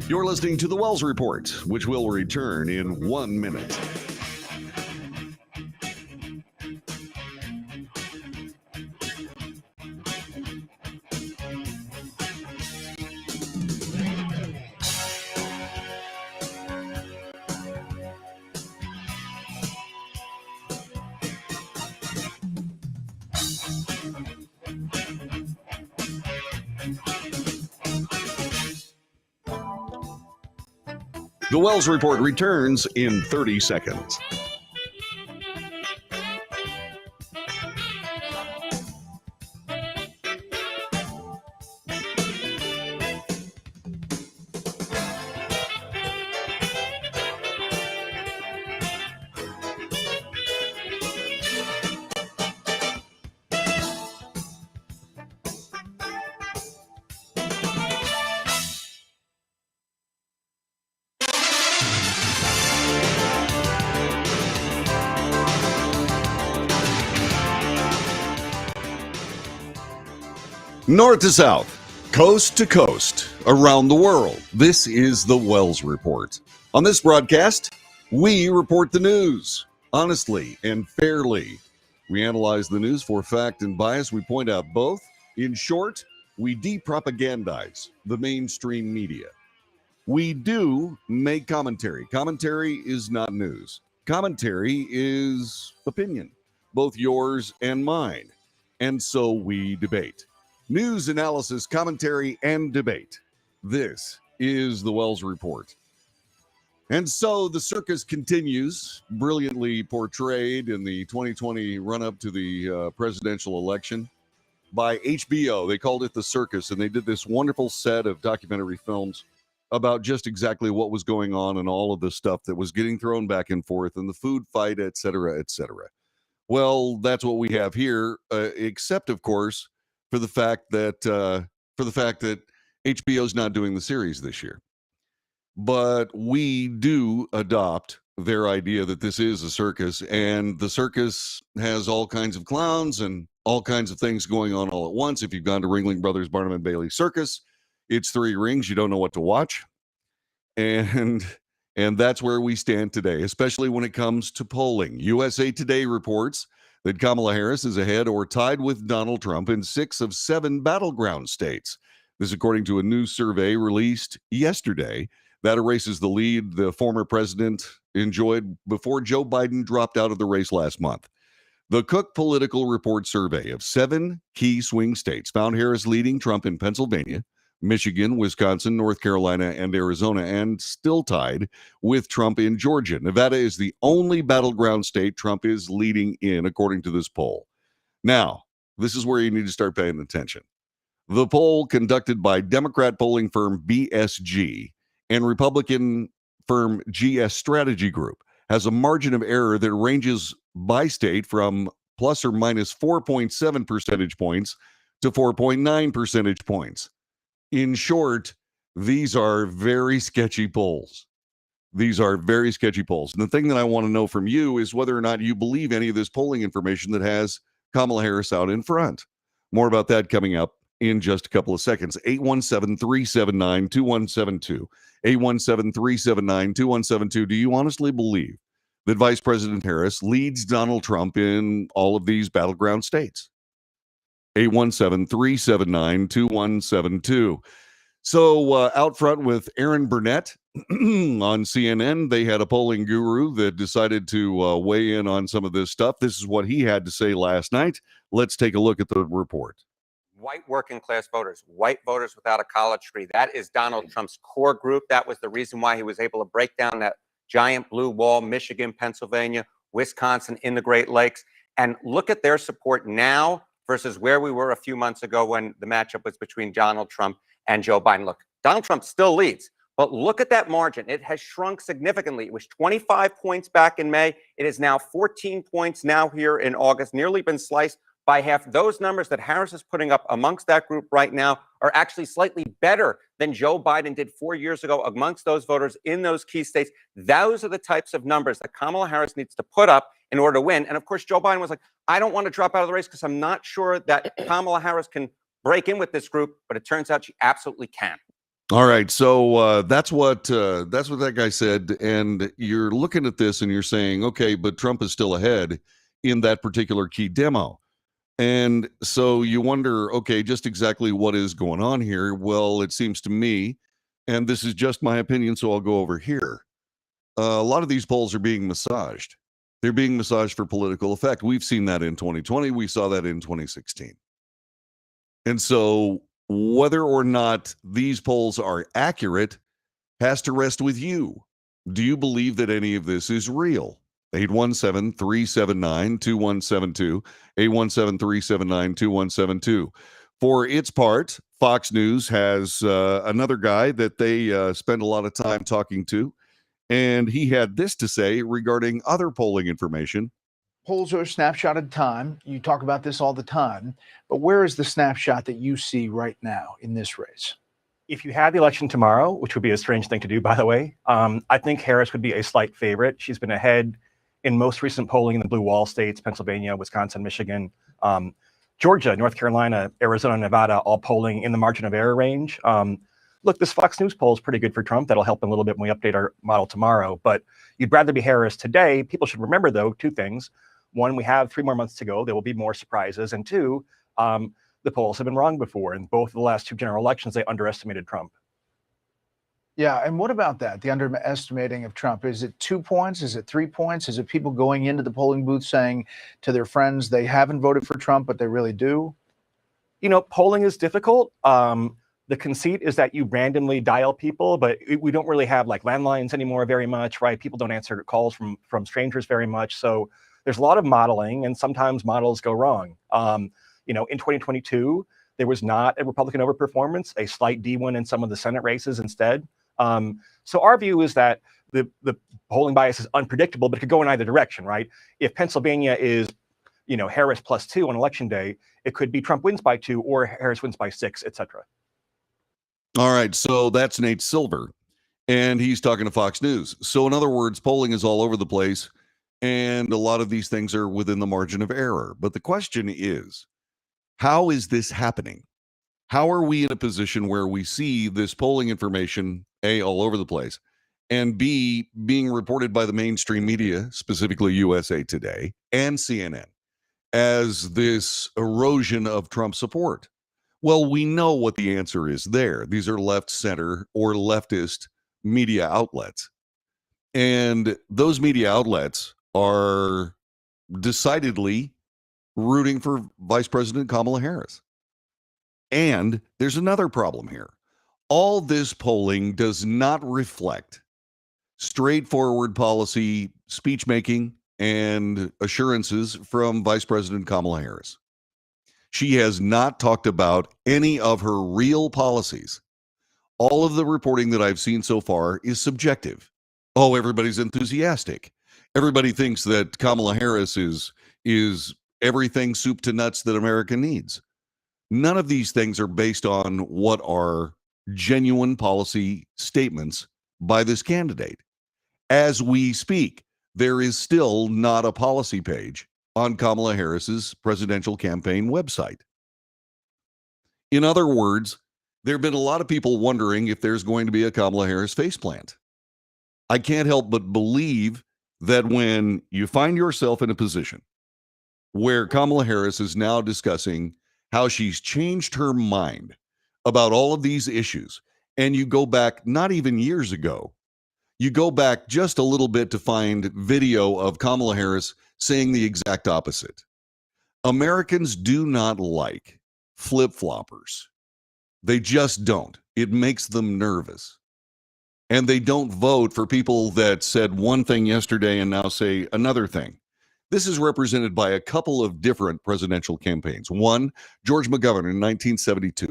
You're listening to the Wells Report, which will return in 1 minute. The Wells Report returns in 30 seconds. North to south, coast to coast, around the world, this is the Wells Report. On this broadcast, we report the news honestly and fairly. We analyze the news for fact and bias. We point out both. In short, we depropagandize the mainstream media. We do make commentary. Commentary is not news. Commentary is opinion, both yours and mine. And so we debate. News, analysis, commentary, and debate. This is the Wells Report. And so the circus continues, brilliantly portrayed in the 2020 run-up to the presidential election by HBO. They called it The Circus, and they did this wonderful set of documentary films about just exactly what was going on and all of the stuff that was getting thrown back and forth and the food fight, et cetera, et cetera. Well, that's what we have here, except, of course, for the fact that HBO's not doing the series this year. But we do adopt their idea that this is a circus, and the circus has all kinds of clowns and all kinds of things going on all at once. If you've gone to Ringling Brothers Barnum and Bailey Circus, it's 3 rings, you don't know what to watch. And that's where we stand today, especially when it comes to polling. USA Today reports that Kamala Harris is ahead or tied with Donald Trump in 6 of 7 battleground states. This according to a new survey released yesterday that erases the lead the former president enjoyed before Joe Biden dropped out of the race last month. The Cook Political Report survey of 7 key swing states found Harris leading Trump in Pennsylvania, Michigan, Wisconsin, North Carolina, and Arizona, and still tied with Trump in Georgia. Nevada is the only battleground state Trump is leading in, according to this poll. Now, this is where you need to start paying attention. The poll conducted by Democrat polling firm BSG and Republican firm GS Strategy Group has a margin of error that ranges by state from plus or minus 4.7 percentage points to 4.9 percentage points. In short, these are very sketchy polls. These are very sketchy polls. And the thing that I want to know from you is whether or not you believe any of this polling information that has Kamala Harris out in front. More about that coming up in just a couple of seconds. 817-379-2172. 817-379-2172. Do you honestly believe that Vice President Harris leads Donald Trump in all of these battleground states? 817-379-2172. So out front with Aaron Burnett on CNN, they had a polling guru that decided to weigh in on some of this stuff. This is what he had to say last night. Let's take a look at the report. White working class voters, white voters without a college degree. That is Donald Trump's core group. That was the reason why he was able to break down that giant blue wall, Michigan, Pennsylvania, Wisconsin, in the Great Lakes. And look at their support now versus where we were a few months ago when the matchup was between Donald Trump and Joe Biden. Look, Donald Trump still leads, but look at that margin. It has shrunk significantly. It was 25 points back in May. It is now 14 points now here in August, nearly been sliced by half. Those numbers that Harris is putting up amongst that group right now are actually slightly better than Joe Biden did 4 years ago amongst those voters in those key states. Those are the types of numbers that Kamala Harris needs to put up in order to win. And of course, Joe Biden was like, I don't want to drop out of the race because I'm not sure that Kamala Harris can break in with this group, but it turns out she absolutely can. All right, so that's what that guy said, and you're looking at this and you're saying, okay, but Trump is still ahead in that particular key demo. And so you wonder, okay, just exactly what is going on here? Well, it seems to me, and this is just my opinion, so I'll go over here. A lot of these polls are being massaged. They're being massaged for political effect. We've seen that in 2020. We saw that in 2016. And so whether or not these polls are accurate has to rest with you. Do you believe that any of this is real? 817-379-2172, 817-379-2172. For its part, Fox News has another guy that they spend a lot of time talking to, and he had this to say regarding other polling information. Polls are a snapshot at a time. You talk about this all the time, but where is the snapshot that you see right now in this race? If you had the election tomorrow, which would be a strange thing to do, by the way, I think Harris would be a slight favorite. She's been ahead in most recent polling in the blue wall states, Pennsylvania, Wisconsin, Michigan, Georgia, North Carolina, Arizona, Nevada, all polling in the margin of error range. Look, this Fox News poll is pretty good for Trump. That'll help him a little bit when we update our model tomorrow. But you'd rather be Harris today. People should remember, though, two things. One, we have 3 more months to go. There will be more surprises. And two, the polls have been wrong before. In both of the last 2 general elections, they underestimated Trump. Yeah, and what about that? The underestimating of Trump. Is it 2 points? Is it 3 points? Is it people going into the polling booth saying to their friends they haven't voted for Trump, but they really do? You know, polling is difficult. The conceit is that you randomly dial people, but we don't really have like landlines anymore very much, right? People don't answer calls from strangers very much. So there's a lot of modeling, and sometimes models go wrong. In 2022, there was not a Republican overperformance, a slight D1 in some of the Senate races instead. So our view is that the polling bias is unpredictable, but it could go in either direction, right? If Pennsylvania is, Harris +2 on election day, it could be Trump wins by 2 or Harris wins by 6, et cetera. All right, so that's Nate Silver, and he's talking to Fox News. So in other words, polling is all over the place, and a lot of these things are within the margin of error. But the question is, how is this happening? How are we in a position where we see this polling information, A, all over the place, and B, being reported by the mainstream media, specifically USA Today and CNN, as this erosion of Trump support? Well, we know what the answer is there. These are left, center, or leftist media outlets. And those media outlets are decidedly rooting for Vice President Kamala Harris. And there's another problem here. All this polling does not reflect straightforward policy, speech making, and assurances from Vice President Kamala Harris. She has not talked about any of her real policies. All of the reporting that I've seen so far is subjective. Oh, everybody's enthusiastic. Everybody thinks that Kamala Harris is everything soup to nuts that America needs. None of these things are based on what are genuine policy statements by this candidate. As we speak, there is still not a policy page on Kamala Harris's presidential campaign website. In other words, there have been a lot of people wondering if there's going to be a Kamala Harris faceplant. I can't help but believe that when you find yourself in a position where Kamala Harris is now discussing how she's changed her mind about all of these issues, and you go back not even years ago, you go back just a little bit to find video of Kamala Harris saying the exact opposite. Americans do not like flip-floppers. They just don't. It makes them nervous. And they don't vote for people that said one thing yesterday and now say another thing. This is represented by a couple of different presidential campaigns. One, George McGovern in 1972.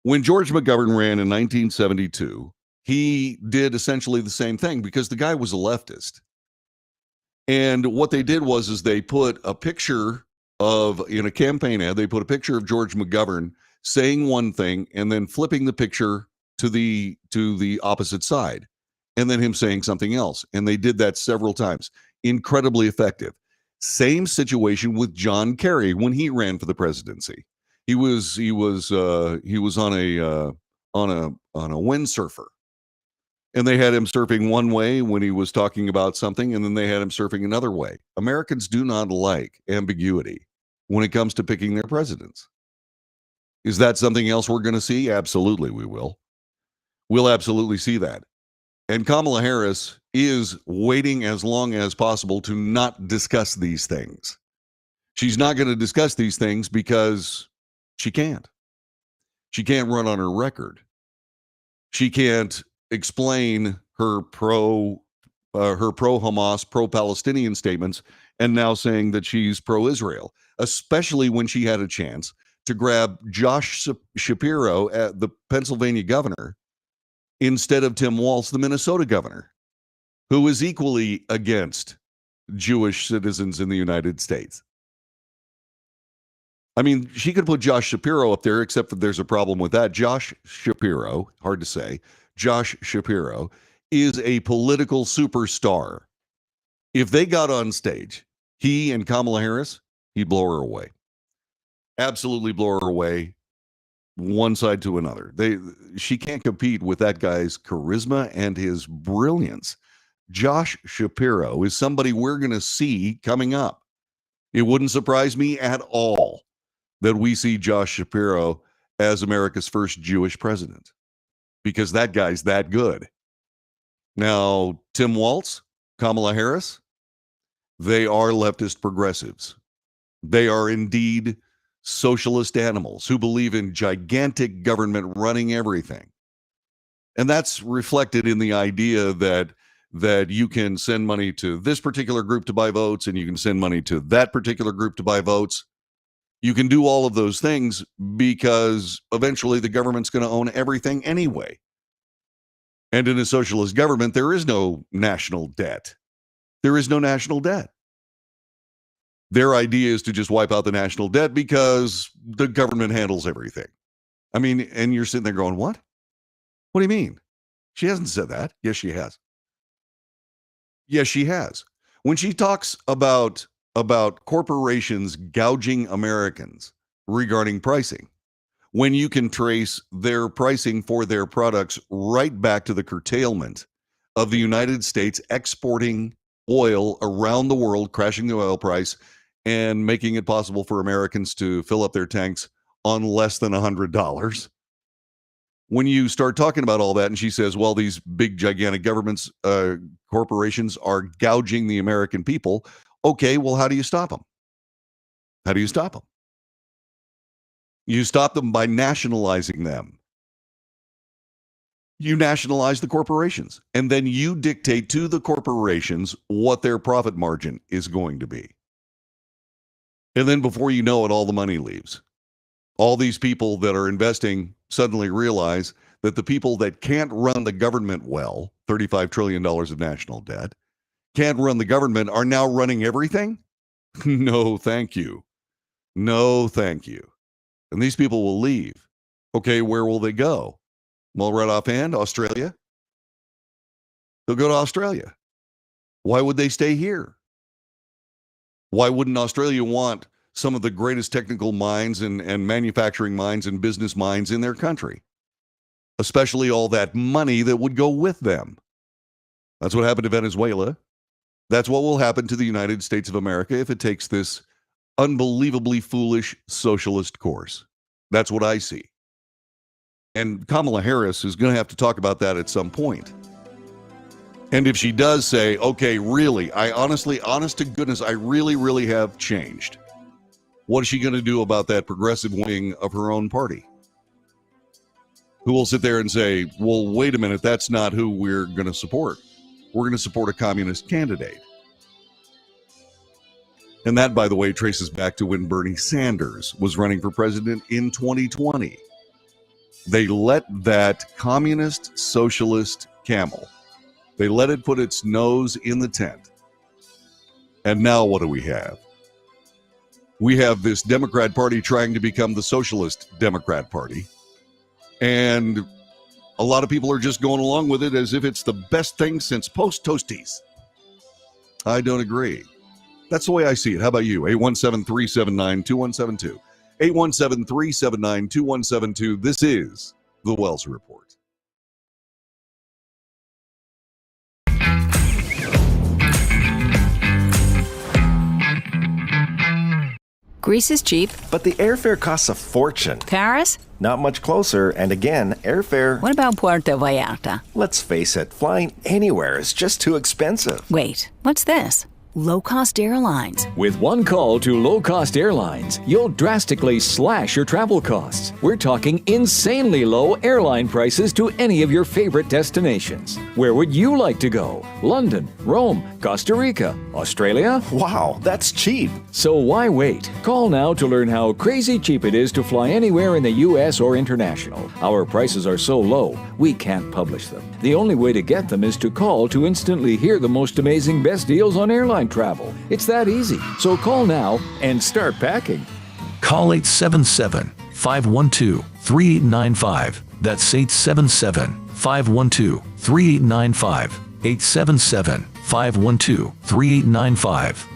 When George McGovern ran in 1972, he did essentially the same thing because the guy was a leftist. And what they did was they put a picture in a campaign ad, they put a picture of George McGovern saying one thing and then flipping the picture to the opposite side, and then him saying something else. And they did that several times. Incredibly effective. Same situation with John Kerry when he ran for the presidency. He was on on a windsurfer. And they had him surfing one way when he was talking about something, and then they had him surfing another way. Americans do not like ambiguity when it comes to picking their presidents. Is that something else we're going to see? Absolutely, we will. We'll absolutely see that. And Kamala Harris is waiting as long as possible to not discuss these things. She's not going to discuss these things because she can't. She can't run on her record. She can't explain her pro-Hamas, pro-Palestinian statements and now saying that she's pro-Israel, especially when she had a chance to grab Josh Shapiro, the Pennsylvania governor, instead of Tim Walz, the Minnesota governor, who is equally against Jewish citizens in the United States. I mean, she could put Josh Shapiro up there, except that there's a problem with that. Josh Shapiro, hard to say, Josh Shapiro is a political superstar. If they got on stage, he and Kamala Harris, he'd blow her away. Absolutely blow her away, one side to another. She can't compete with that guy's charisma and his brilliance. Josh Shapiro is somebody we're going to see coming up. It wouldn't surprise me at all that we see Josh Shapiro as America's first Jewish president, because that guy's that good. Now, Tim Walz, Kamala Harris, they are leftist progressives. They are indeed socialist animals who believe in gigantic government running everything. And that's reflected in the idea that you can send money to this particular group to buy votes, and you can send money to that particular group to buy votes. You can do all of those things because eventually the government's going to own everything anyway. And in a socialist government, there is no national debt. There is no national debt. Their idea is to just wipe out the national debt because the government handles everything. I mean, and you're sitting there going, what? What do you mean? She hasn't said that. Yes, she has. Yes, she has. When she talks about corporations gouging Americans regarding pricing, when you can trace their pricing for their products right back to the curtailment of the United States exporting oil around the world, crashing the oil price, and making it possible for Americans to fill up their tanks on less than $100. When you start talking about all that, and she says, well, these big, gigantic governments, corporations are gouging the American people. Okay, well, how do you stop them? How do you stop them? You stop them by nationalizing them. You nationalize the corporations, and then you dictate to the corporations what their profit margin is going to be. And then before you know it, all the money leaves. All these people that are investing suddenly realize that the people that can't run the government well, $35 trillion of national debt, can't run the government, are now running everything? No, thank you. No, thank you. And these people will leave. Okay, where will they go? Well, right offhand, Australia. They'll go to Australia. Why would they stay here? Why wouldn't Australia want some of the greatest technical minds and manufacturing minds and business minds in their country? Especially all that money that would go with them. That's what happened to Venezuela. That's what will happen to the United States of America if it takes this unbelievably foolish socialist course. That's what I see. And Kamala Harris is going to have to talk about that at some point. And if she does say, okay, really, honest to goodness, I really, really have changed. What is she going to do about that progressive wing of her own party? Who will sit there and say, well, wait a minute, that's not who we're going to support. We're going to support a communist candidate. And that, by the way, traces back to when Bernie Sanders was running for president in 2020. They let that communist socialist camel, they let it put its nose in the tent. And now what do we have? We have this Democrat Party trying to become the Socialist Democrat Party. And a lot of people are just going along with it as if it's the best thing since Post Toasties. I don't agree. That's the way I see it. How about you? 817-379-2172. 817-379-2172. This is the Wells Report. Greece is cheap. But the airfare costs a fortune. Paris? Not much closer, and again, airfare... What about Puerto Vallarta? Let's face it, flying anywhere is just too expensive. Wait, what's this? Low-cost airlines. With one call to low-cost airlines, you'll drastically slash your travel costs. We're talking insanely low airline prices to any of your favorite destinations. Where would you like to go? London, Rome, Costa Rica, Australia? Wow, that's cheap. So why wait? Call now to learn how crazy cheap it is to fly anywhere in the U.S. or international. Our prices are so low, we can't publish them. The only way to get them is to call to instantly hear the most amazing best deals on airline travel. It's that easy. So call now and start packing. Call 877-512-3895. That's 877-512-3895. 877-512-3895.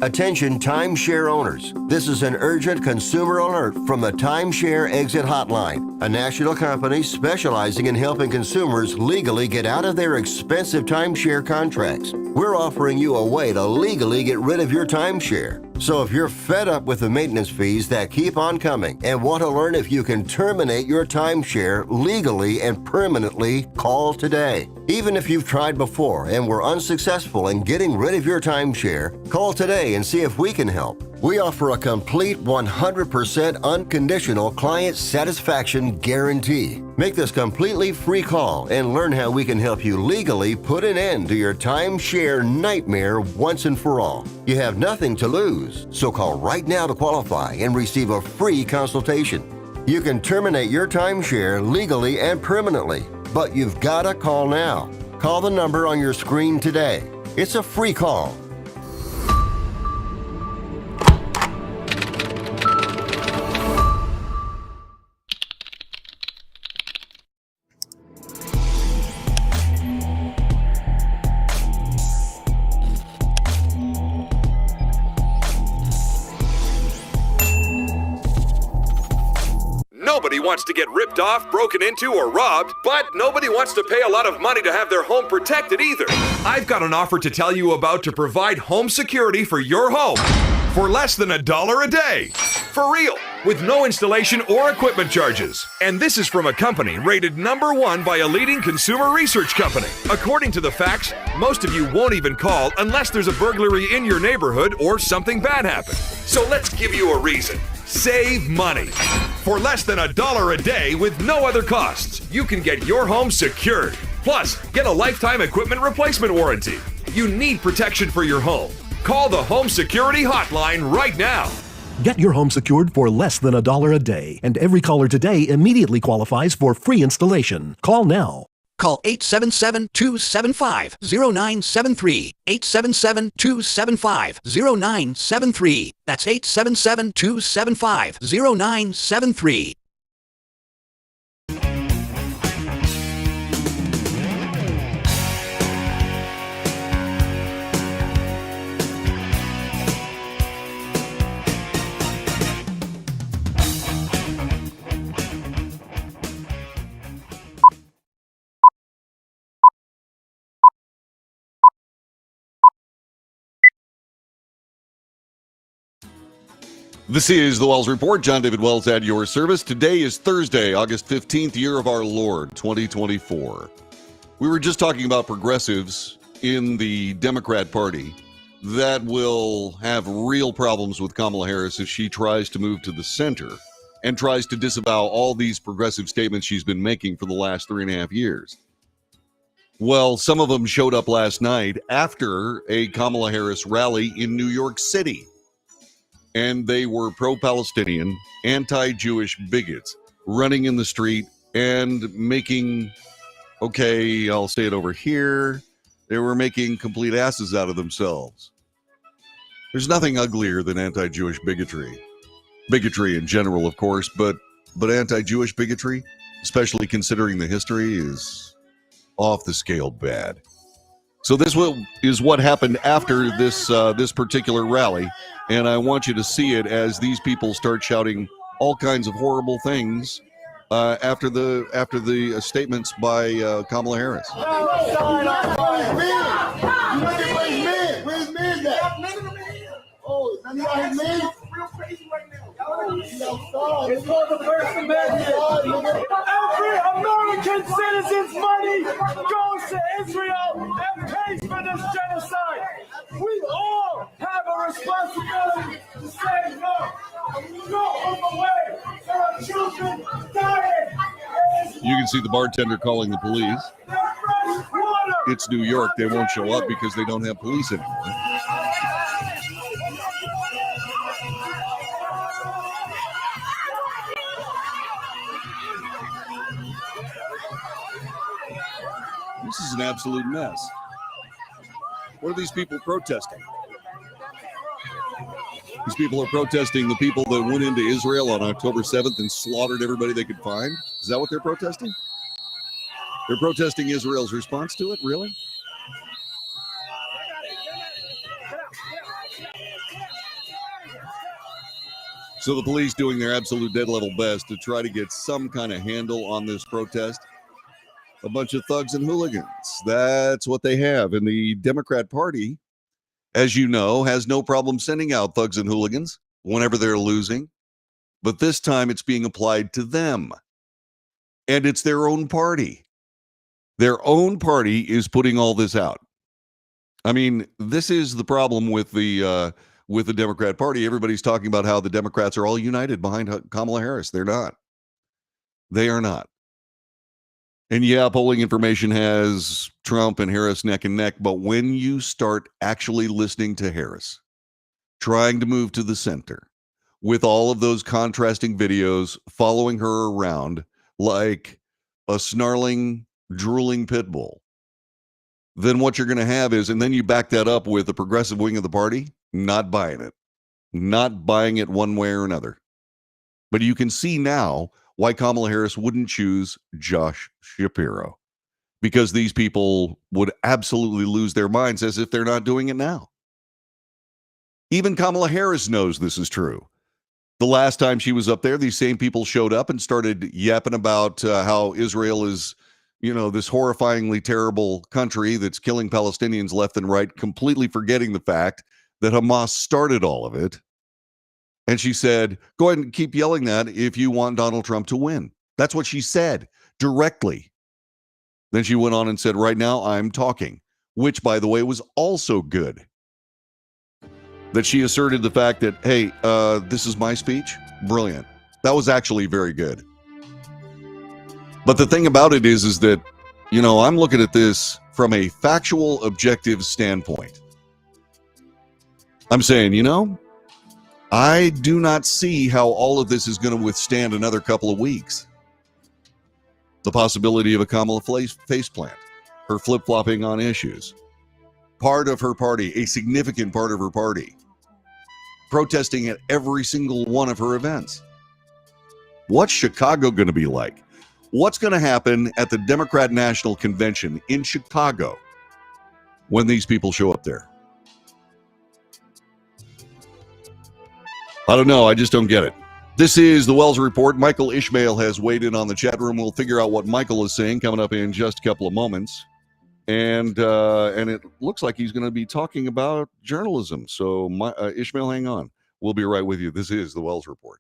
Attention timeshare owners. This is an urgent consumer alert from the Timeshare Exit Hotline, a national company specializing in helping consumers legally get out of their expensive timeshare contracts. We're offering you a way to legally get rid of your timeshare. So if you're fed up with the maintenance fees that keep on coming and want to learn if you can terminate your timeshare legally and permanently, call today. Even if you've tried before and were unsuccessful in getting rid of your timeshare, call today and see if we can help. We offer a complete 100% unconditional client satisfaction guarantee. Make this completely free call and learn how we can help you legally put an end to your timeshare nightmare once and for all. You have nothing to lose, so call right now to qualify and receive a free consultation. You can terminate your timeshare legally and permanently, but you've got to call now. Call the number on your screen today. It's a free call. Nobody wants to get ripped off, broken into, or robbed, but nobody wants to pay a lot of money to have their home protected either. I've got an offer to tell you about to provide home security for your home for less than $1 a day. For real, with no installation or equipment charges. And this is from a company rated #1 by a leading consumer research company. According to the facts, most of you won't even call unless there's a burglary in your neighborhood or something bad happened. So let's give you a reason. Save money. For less than $1 a day with no other costs, you can get your home secured. Plus, get a lifetime equipment replacement warranty. You need protection for your home. Call the Home Security Hotline right now. Get your home secured for less than $1 a day, and every caller today immediately qualifies for free installation. Call now. Call 877-275-0973. 877-275-0973. That's 877-275-0973. This is the Wells Report. John David Wells at your service. Today is Thursday, August 15th, year of our Lord, 2024. We were just talking about progressives in the Democrat Party that will have real problems with Kamala Harris if she tries to move to the center and tries to disavow all these progressive statements she's been making for the last 3.5 years. Well, some of them showed up last night after a Kamala Harris rally in New York City. And they were pro-Palestinian, anti-Jewish bigots running in the street and making, okay, I'll say it over here, they were making complete asses out of themselves. There's nothing uglier than anti-Jewish bigotry. Bigotry in general, of course, but anti-Jewish bigotry, especially considering the history, is off the scale bad. So this is what happened after this particular rally, and I want you to see it as these people start shouting all kinds of horrible things after the statements by Kamala Harris. Oh, none of y'all his men? Real crazy right now. It's called the First Amendment. Every American citizen's money goes to Israel and pays for this genocide. We all have a responsibility to say no. No other way. There are children dying. You can see the bartender calling the police. It's New York. They won't show up because they don't have police anymore. This is an absolute mess. What are these people protesting? These people are protesting the people that went into Israel on October 7th and slaughtered everybody they could find. Is that what they're protesting? They're protesting Israel's response to it? Really? So the police doing their absolute dead level best to try to get some kind of handle on this protest. A bunch of thugs and hooligans. That's what they have. And the Democrat Party, as you know, has no problem sending out thugs and hooligans whenever they're losing. But this time it's being applied to them. And it's their own party. Their own party is putting all this out. I mean, this is the problem with the Democrat Party. Everybody's talking about how the Democrats are all united behind Kamala Harris. They're not. They are not. And yeah, polling information has Trump and Harris neck and neck, but when you start actually listening to Harris, trying to move to the center, with all of those contrasting videos following her around like a snarling, drooling pit bull, then what you're going to have is, and then you back that up with the progressive wing of the party, not buying it. Not buying it one way or another. But you can see now why Kamala Harris wouldn't choose Josh Shapiro, because these people would absolutely lose their minds as if they're not doing it now. Even Kamala Harris knows this is true. The last time she was up there, these same people showed up and started yapping about how Israel is, this horrifyingly terrible country that's killing Palestinians left and right, completely forgetting the fact that Hamas started all of it. And she said, go ahead and keep yelling that if you want Donald Trump to win. That's what she said directly. Then she went on and said, right now I'm talking, which, by the way, was also good. That she asserted the fact that, hey, this is my speech. Brilliant. That was actually very good. But the thing about it is that, I'm looking at this from a factual, objective standpoint. I'm saying, I do not see how all of this is going to withstand another couple of weeks. The possibility of a Kamala faceplant, her flip-flopping on issues, part of her party, a significant part of her party, protesting at every single one of her events. What's Chicago going to be like? What's going to happen at the Democrat National Convention in Chicago when these people show up there? I don't know. I just don't get it. This is the Wells Report. Michael Ishmael has weighed in on the chat room. We'll figure out what Michael is saying coming up in just a couple of moments. And it looks like he's going to be talking about journalism. So, Ishmael, hang on. We'll be right with you. This is the Wells Report.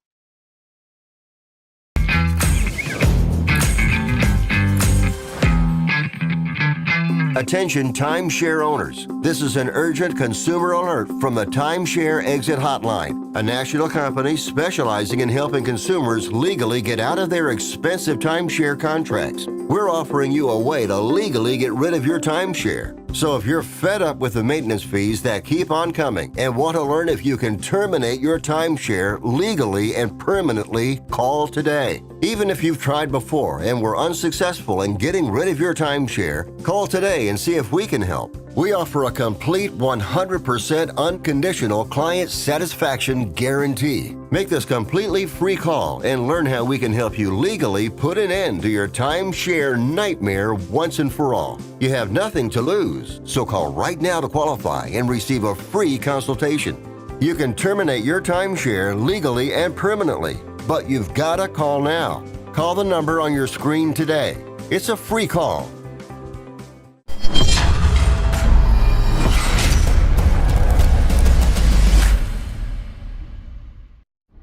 Attention timeshare owners. This is an urgent consumer alert from the Timeshare Exit Hotline, a national company specializing in helping consumers legally get out of their expensive timeshare contracts. We're offering you a way to legally get rid of your timeshare. So if you're fed up with the maintenance fees that keep on coming and want to learn if you can terminate your timeshare legally and permanently, call today. Even if you've tried before and were unsuccessful in getting rid of your timeshare, call today and see if we can help. We offer a complete 100% unconditional client satisfaction guarantee. Make this completely free call and learn how we can help you legally put an end to your timeshare nightmare once and for all. You have nothing to lose. use. So call right now to qualify and receive a free consultation. You can terminate your timeshare legally and permanently, but you've got to call now. Call the number on your screen today. It's a free call.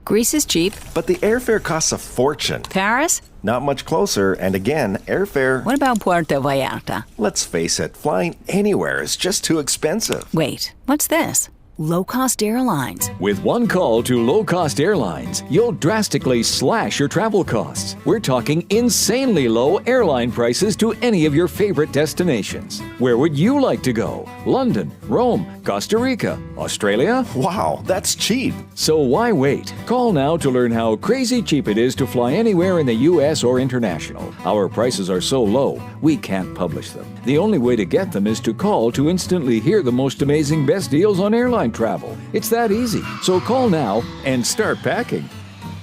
Greece is cheap. But the airfare costs a fortune. Paris? Not much closer, and again, airfare... What about Puerto Vallarta? Let's face it, flying anywhere is just too expensive. Wait, what's this? Low-cost airlines. With one call to low-cost airlines, you'll drastically slash your travel costs. We're talking insanely low airline prices to any of your favorite destinations. Where would you like to go? London, Rome, Costa Rica, Australia? Wow, that's cheap. So why wait? Call now to learn how crazy cheap it is to fly anywhere in the U.S. or international. Our prices are so low, we can't publish them. The only way to get them is to call to instantly hear the most amazing best deals on airline travel. It's that easy. So call now and start packing.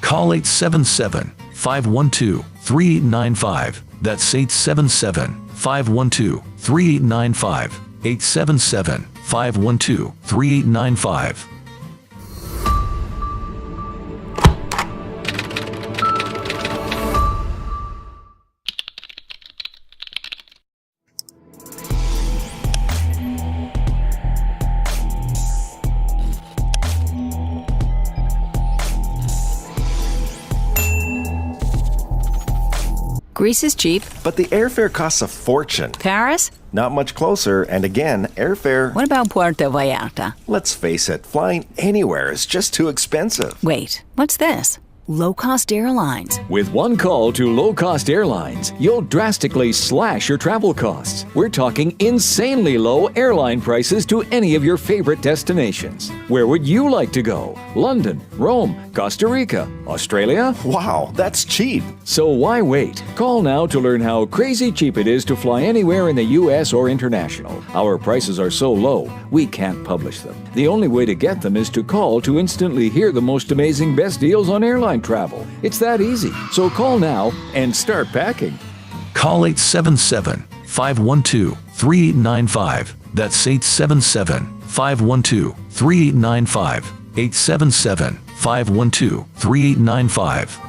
Call 877-512-3895. That's 877-512-3895. 877-512-3895. Greece is cheap. But the airfare costs a fortune. Paris? Not much closer, and again, airfare... What about Puerto Vallarta? Let's face it, flying anywhere is just too expensive. Wait, what's this? Low-cost airlines. With one call to low-cost airlines, you'll drastically slash your travel costs. We're talking insanely low airline prices to any of your favorite destinations. Where would you like to go? London, Rome, Costa Rica, Australia? Wow, that's cheap. So why wait? Call now to learn how crazy cheap it is to fly anywhere in the U.S. or international. Our prices are so low, we can't publish them. The only way to get them is to call to instantly hear the most amazing best deals on airline travel. It's that easy. So call now and start packing. Call 877-512-3895. That's 877-512-3895. 877-512-3895.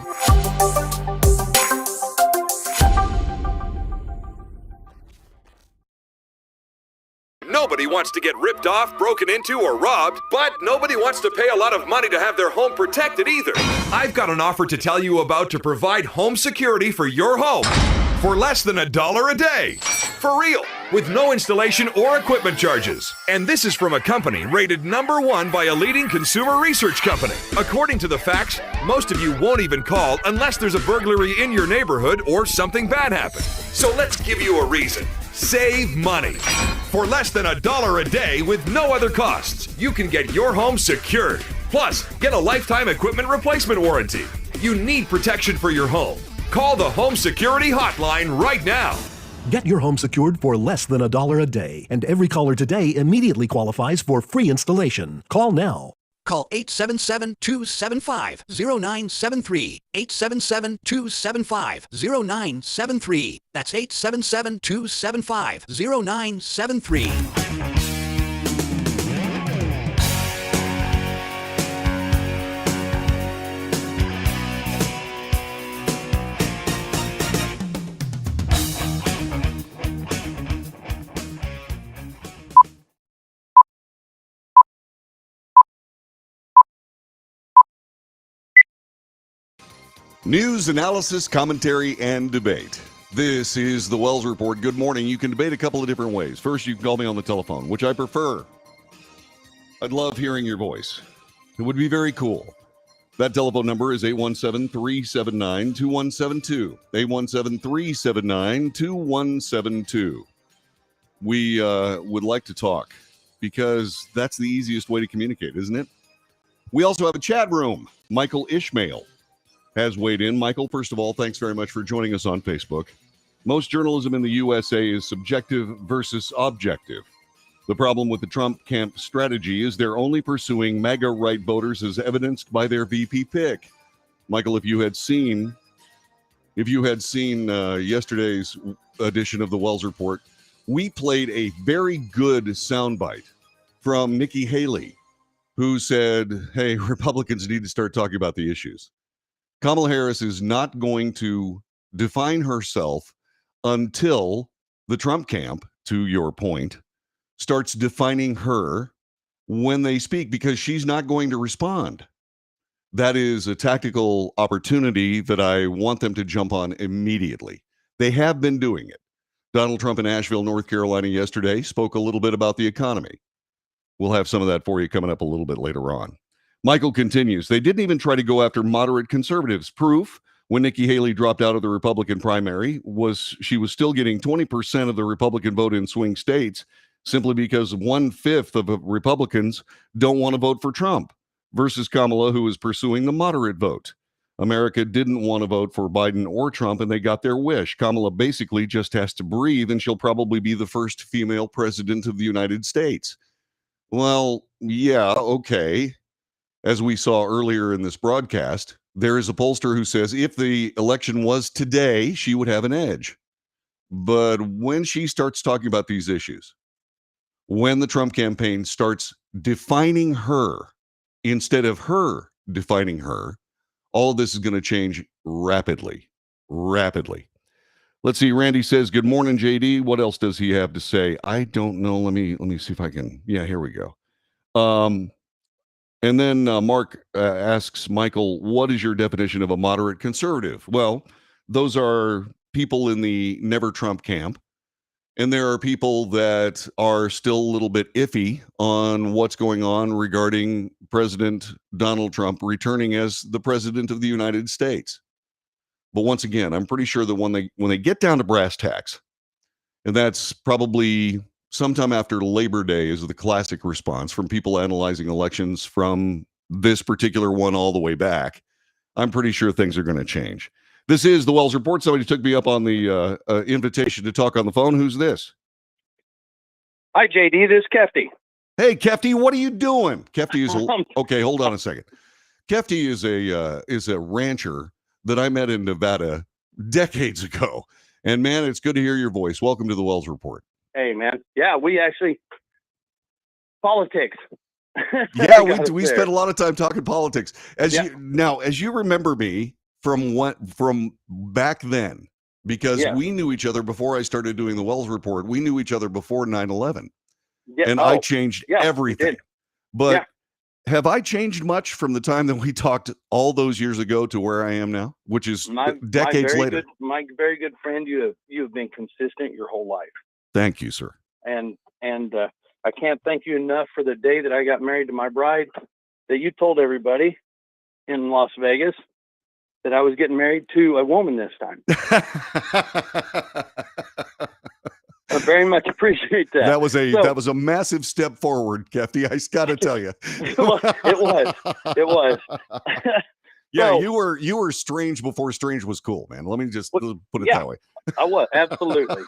Nobody wants to get ripped off, broken into, or robbed, but nobody wants to pay a lot of money to have their home protected either. I've got an offer to tell you about to provide home security for your home for less than $1 a day. For real, with no installation or equipment charges. And this is from a company rated #1 by a leading consumer research company. According to the facts, most of you won't even call unless there's a burglary in your neighborhood or something bad happened. So let's give you a reason. Save money. For less than $1 a day with no other costs, you can get your home secured. Plus, get a lifetime equipment replacement warranty. You need protection for your home. Call the Home Security Hotline right now. Get your home secured for less than $1 a day, and every caller today immediately qualifies for free installation. Call now. Call 877-275-0973. 877-275-0973. That's 877-275-0973. News, analysis, commentary, and debate. This is the Wells Report. Good morning. You can debate a couple of different ways. First, you can call me on the telephone, which I prefer. I'd love hearing your voice. It would be very cool. That telephone number is 817-379-2172. 817-379-2172. We would like to talk because that's the easiest way to communicate, isn't it? We also have a chat room. Michael Ishmael has weighed in. Michael, first of all, thanks very much for joining us on Facebook. Most journalism in the USA is subjective versus objective. The problem with the Trump camp strategy is they're only pursuing MAGA right voters as evidenced by their VP pick. Michael, if you had seen yesterday's edition of the Wells Report, we played a very good soundbite from Nikki Haley, who said, hey, Republicans need to start talking about the issues. Kamala Harris is not going to define herself until the Trump camp, to your point, starts defining her when they speak, because she's not going to respond. That is a tactical opportunity that I want them to jump on immediately. They have been doing it. Donald Trump in Asheville, North Carolina yesterday spoke a little bit about the economy. We'll have some of that for you coming up a little bit later on. Michael continues, they didn't even try to go after moderate conservatives. Proof, when Nikki Haley dropped out of the Republican primary, was she was still getting 20% of the Republican vote in swing states, simply because 1/5 of Republicans don't want to vote for Trump, versus Kamala, who is pursuing the moderate vote. America didn't want to vote for Biden or Trump, and they got their wish. Kamala basically just has to breathe, and she'll probably be the first female president of the United States. Well, yeah, okay. As we saw earlier in this broadcast, there is a pollster who says if the election was today, she would have an edge. But when she starts talking about these issues, when the Trump campaign starts defining her instead of her defining her, all of this is going to change rapidly. Let's see. Randy says, good morning, JD. What else does he have to say? I don't know. Let me see if I can. Yeah, here we go. And then Mark asks Michael, what is your definition of a moderate conservative? Well, those are people in the never Trump camp. And there are people that are still a little bit iffy on what's going on regarding President Donald Trump returning as the president of the United States. But once again, I'm pretty sure that when they get down to brass tacks, and that's probably sometime after Labor Day is the classic response from people analyzing elections from this particular one all the way back, I'm pretty sure things are going to change. This is the Wells Report. Somebody took me up on the invitation to talk on the phone. Who's this? Hi, JD. This is Kefty. Hey, Kefty, what are you doing? Kefty is okay. Hold on a second. Kefty is a rancher that I met in Nevada decades ago, and man, it's good to hear your voice. Welcome to the Wells Report. Hey, man. Yeah, we actually politics. Yeah, we spent a lot of time talking politics. As you remember me from back then, because we knew each other before I started doing the Wells Report. We knew each other before 9/11. And I changed everything. But have I changed much from the time that we talked all those years ago to where I am now, which is decades later? My very good friend, you have been consistent your whole life. Thank you, sir. And I can't thank you enough for the day that I got married to my bride, that you told everybody in Las Vegas that I was getting married to a woman this time. I very much appreciate that. That was a massive step forward, Kefty. I got to tell you. It was. Yeah, so, you were strange before strange was cool, man. Let me just put it that way. I was absolutely.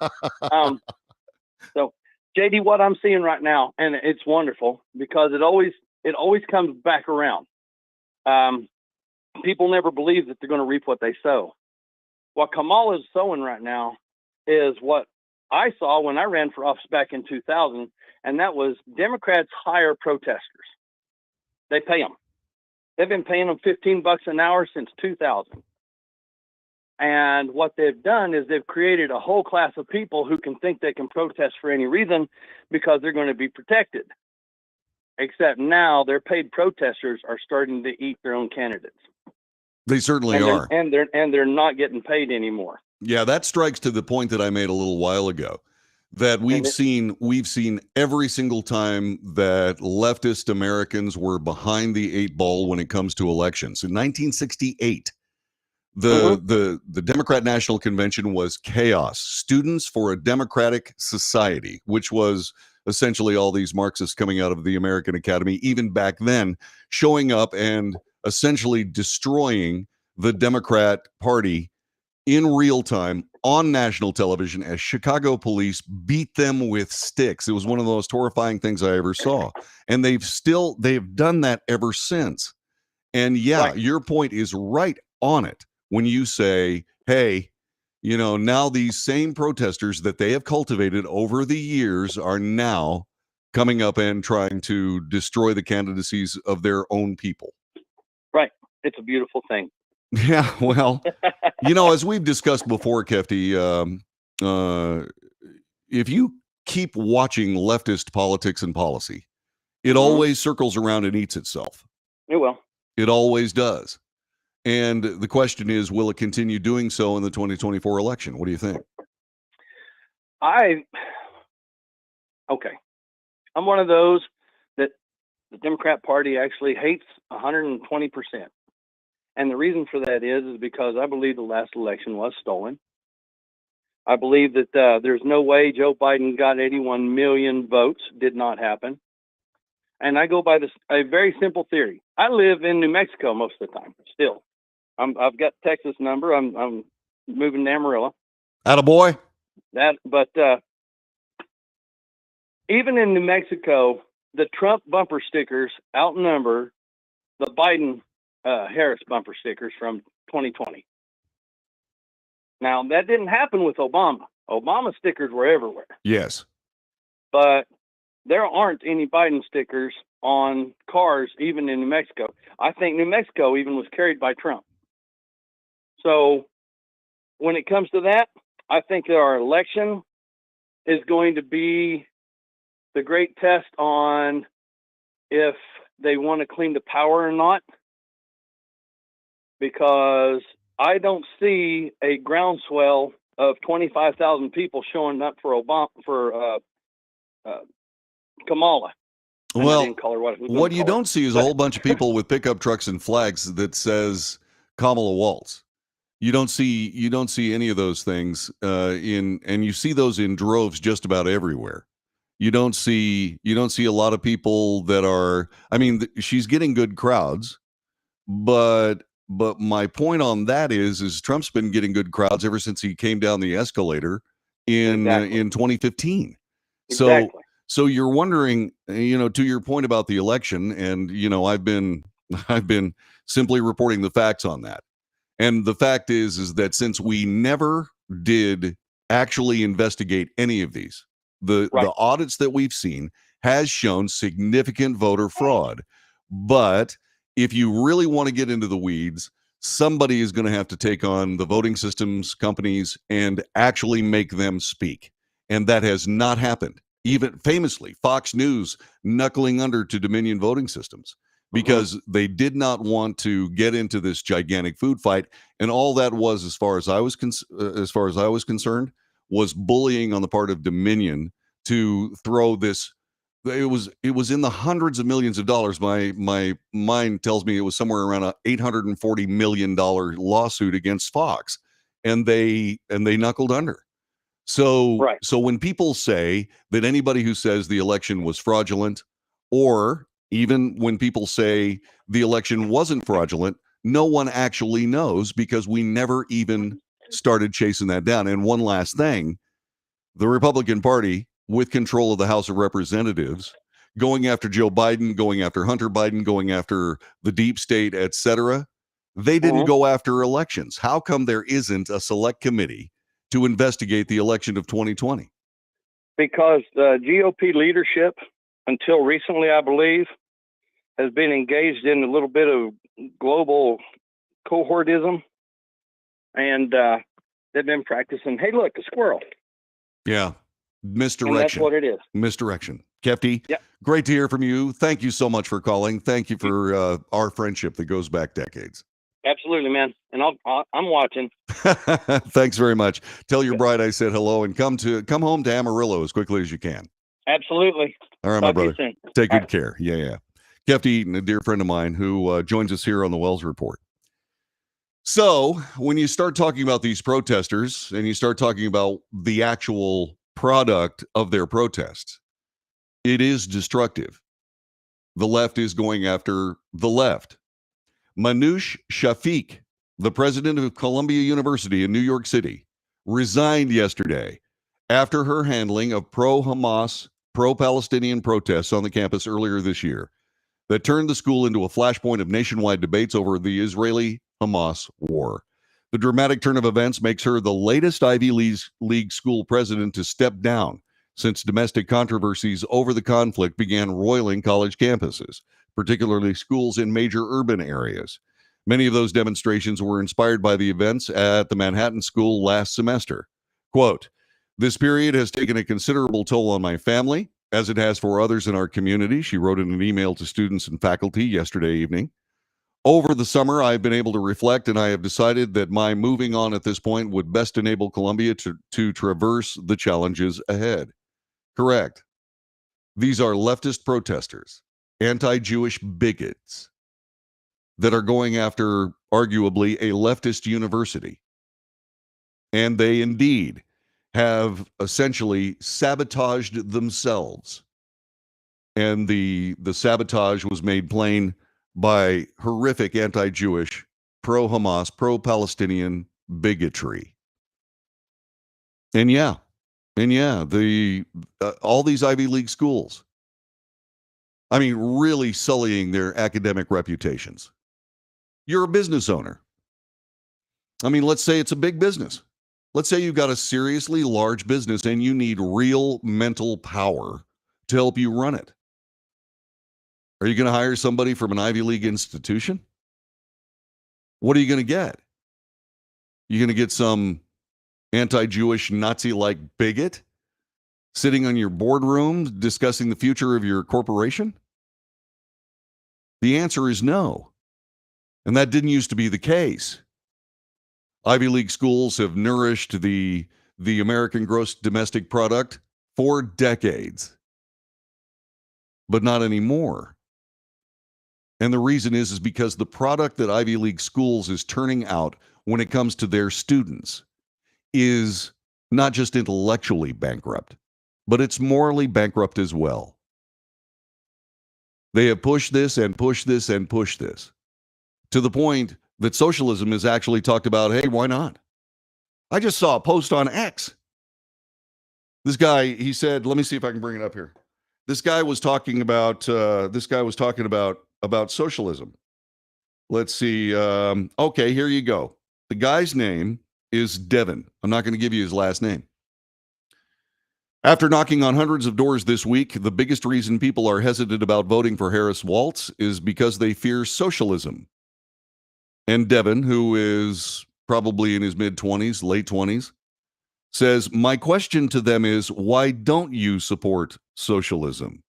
So, JD, what I'm seeing right now, and it's wonderful because it always comes back around. People never believe that they're going to reap what they sow. What Kamala is sowing right now is what I saw when I ran for office back in 2000, and that was Democrats hire protesters. They pay them. They've been paying them $15 an hour since 2000. And what they've done is they've created a whole class of people who can think they can protest for any reason because they're going to be protected. Except now their paid protesters are starting to eat their own candidates. They certainly are. And they're not getting paid anymore. Yeah, that strikes to the point that I made a little while ago, that we've seen every single time that leftist Americans were behind the eight ball when it comes to elections. In 1968, the Democrat National Convention was chaos. Students for a Democratic Society, which was essentially all these Marxists coming out of the American Academy, even back then, showing up and essentially destroying the Democrat Party in real time on national television as Chicago police beat them with sticks. It was one of the most horrifying things I ever saw. And they've done that ever since. And your point is right on it when you say, hey, You know, now these same protesters that they have cultivated over the years are now coming up and trying to destroy the candidacies of their own people. Right. It's a beautiful thing. Yeah, well, you know, as we've discussed before, Kefty, if you keep watching leftist politics and policy, it always circles around and eats itself. It will. It always does. And the question is, will it continue doing so in the 2024 election? What do you think? Okay. I'm one of those that the Democrat Party actually hates 120%. And the reason for that is because I believe the last election was stolen. I believe that there's no way Joe Biden got 81 million votes. Did not happen. And I go by a very simple theory. I live in New Mexico most of the time. Still, I've got Texas number. I'm moving to Amarillo. Attaboy. But even in New Mexico, the Trump bumper stickers outnumber the Biden Harris bumper stickers from 2020. Now, that didn't happen with Obama. Obama stickers were everywhere. Yes. But there aren't any Biden stickers on cars, even in New Mexico. I think New Mexico even was carried by Trump. So when it comes to that, I think that our election is going to be the great test on if they want to clean the power or not. Because I don't see a groundswell of 25,000 people showing up for Kamala. And I Well, didn't call her what you don't see is a whole bunch of people with pickup trucks and flags that says Kamala Waltz. You don't see any of those things and you see those in droves just about everywhere. You don't see a lot of people that are. I mean, she's getting good crowds, but my point on that is Trump's been getting good crowds ever since he came down the escalator in 2015. Exactly. So you're wondering, you know, to your point about the election, and you know, I've been simply reporting the facts on that. And the fact is that since we never did actually investigate any of these, the audits that we've seen has shown significant voter fraud. But if you really want to get into the weeds, somebody is going to have to take on the voting systems companies and actually make them speak. And that has not happened. Even famously, Fox News knuckling under to Dominion voting systems because they did not want to get into this gigantic food fight. And all that was, as far as I was concerned, was bullying on the part of Dominion to throw this. It was in the hundreds of millions of dollars. My mind tells me it was somewhere around a $840 million lawsuit against Fox, and they knuckled under. So when people say that anybody who says the election was fraudulent, or even when people say the election wasn't fraudulent, no one actually knows because we never even started chasing that down. And one last thing, the Republican Party, with control of the House of Representatives, going after Joe Biden, going after Hunter Biden, going after the deep state, etc., they didn't go after elections. How come there isn't a select committee to investigate the election of 2020? Because the GOP leadership, until recently, I believe, has been engaged in a little bit of global cohortism, and they've been practicing, hey, look, a squirrel. Yeah. Misdirection. And that's what it is. Misdirection. Kefty, great to hear from you. Thank you so much for calling. Thank you for our friendship that goes back decades. Absolutely, man. And I'm watching. Thanks very much. Tell your bride I said hello and come home to Amarillo as quickly as you can. Absolutely. All right, Talk my to you brother. soon. Take good care. Yeah. Kefty Eaton, a dear friend of mine who joins us here on the Wells Report. So when you start talking about these protesters and you start talking about the actual product of their protests, it is destructive. The left is going after the left. Manoush Shafiq, the president of Columbia University in New York City, resigned yesterday after her handling of pro-Hamas, pro-Palestinian protests on the campus earlier this year that turned the school into a flashpoint of nationwide debates over the Israeli-Hamas war. The dramatic turn of events makes her the latest Ivy League school president to step down since domestic controversies over the conflict began roiling college campuses, particularly schools in major urban areas. Many of those demonstrations were inspired by the events at the Manhattan School last semester. Quote, "This period has taken a considerable toll on my family, as it has for others in our community," she wrote in an email to students and faculty yesterday evening. "Over the summer, I've been able to reflect, and I have decided that my moving on at this point would best enable Columbia to traverse the challenges ahead." Correct. These are leftist protesters, anti-Jewish bigots that are going after, arguably, a leftist university. And they indeed have essentially sabotaged themselves. And the sabotage was made plain by horrific anti-Jewish, pro-Hamas, pro-Palestinian bigotry. And yeah, all these Ivy League schools, I mean, really sullying their academic reputations. You're a business owner. I mean, let's say it's a big business. Let's say you've got a seriously large business and you need real mental power to help you run it. Are you going to hire somebody from an Ivy League institution? What are you going to get? You're going to get some anti-Jewish, Nazi-like bigot sitting on your boardroom discussing the future of your corporation? The answer is no. And that didn't used to be the case. Ivy League schools have nourished the American gross domestic product for decades, but not anymore. And the reason is because the product that Ivy League schools is turning out when it comes to their students is not just intellectually bankrupt, but it's morally bankrupt as well. They have pushed this and pushed this and pushed this to the point that socialism is actually talked about. Hey, why not? I just saw a post on X. This guy, he said, let me see if I can bring it up here. This guy was talking about socialism. Let's see. Okay, here you go. The guy's name is Devin. I'm not going to give you his last name. After knocking on hundreds of doors this week, the biggest reason people are hesitant about voting for Harris Waltz is because they fear socialism. And Devin, who is probably in his mid-20s, late 20s, says, "My question to them is, why don't you support socialism?"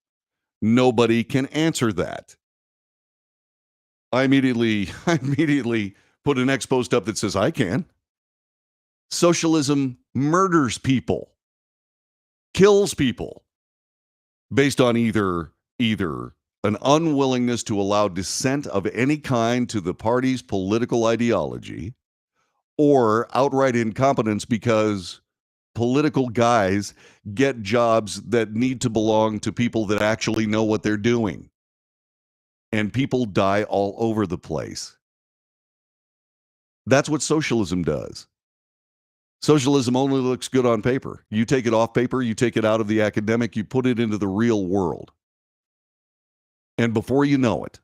Nobody can answer that. I immediately put an X post up that says, I can. Socialism murders people, kills people, based on either an unwillingness to allow dissent of any kind to the party's political ideology, or outright incompetence because political guys get jobs that need to belong to people that actually know what they're doing. And people die all over the place. That's what socialism does. Socialism only looks good on paper. You take it off paper, you take it out of the academic, you put it into the real world. And before you know it,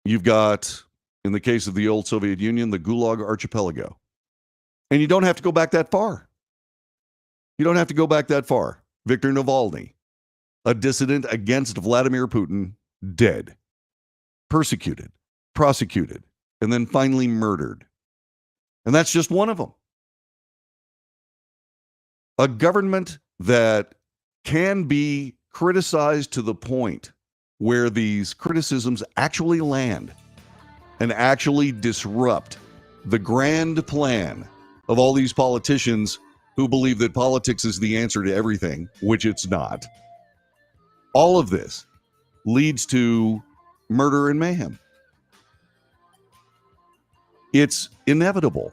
you've got, in the case of the old Soviet Union, the Gulag Archipelago. And you don't have to go back that far. You don't have to go back that far. Viktor Navalny, a dissident against Vladimir Putin, dead, persecuted, prosecuted, and then finally murdered. And that's just one of them. A government that can be criticized to the point where these criticisms actually land and actually disrupt the grand plan of all these politicians who believe that politics is the answer to everything, which it's not. All of this leads to murder and mayhem. It's inevitable.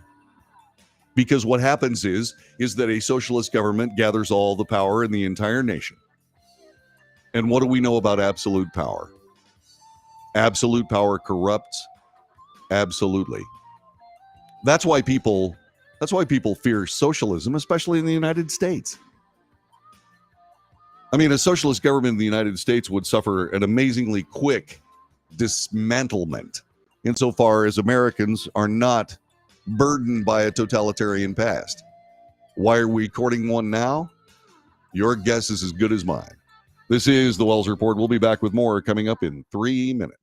Because what happens is that a socialist government gathers all the power in the entire nation. And what do we know about absolute power? Absolute power corrupts. Absolutely. That's why people fear socialism, especially in the United States. I mean, a socialist government in the United States would suffer an amazingly quick dismantlement insofar as Americans are not burdened by a totalitarian past. Why are we courting one now? Your guess is as good as mine. This is the Wells Report. We'll be back with more coming up in 3 minutes.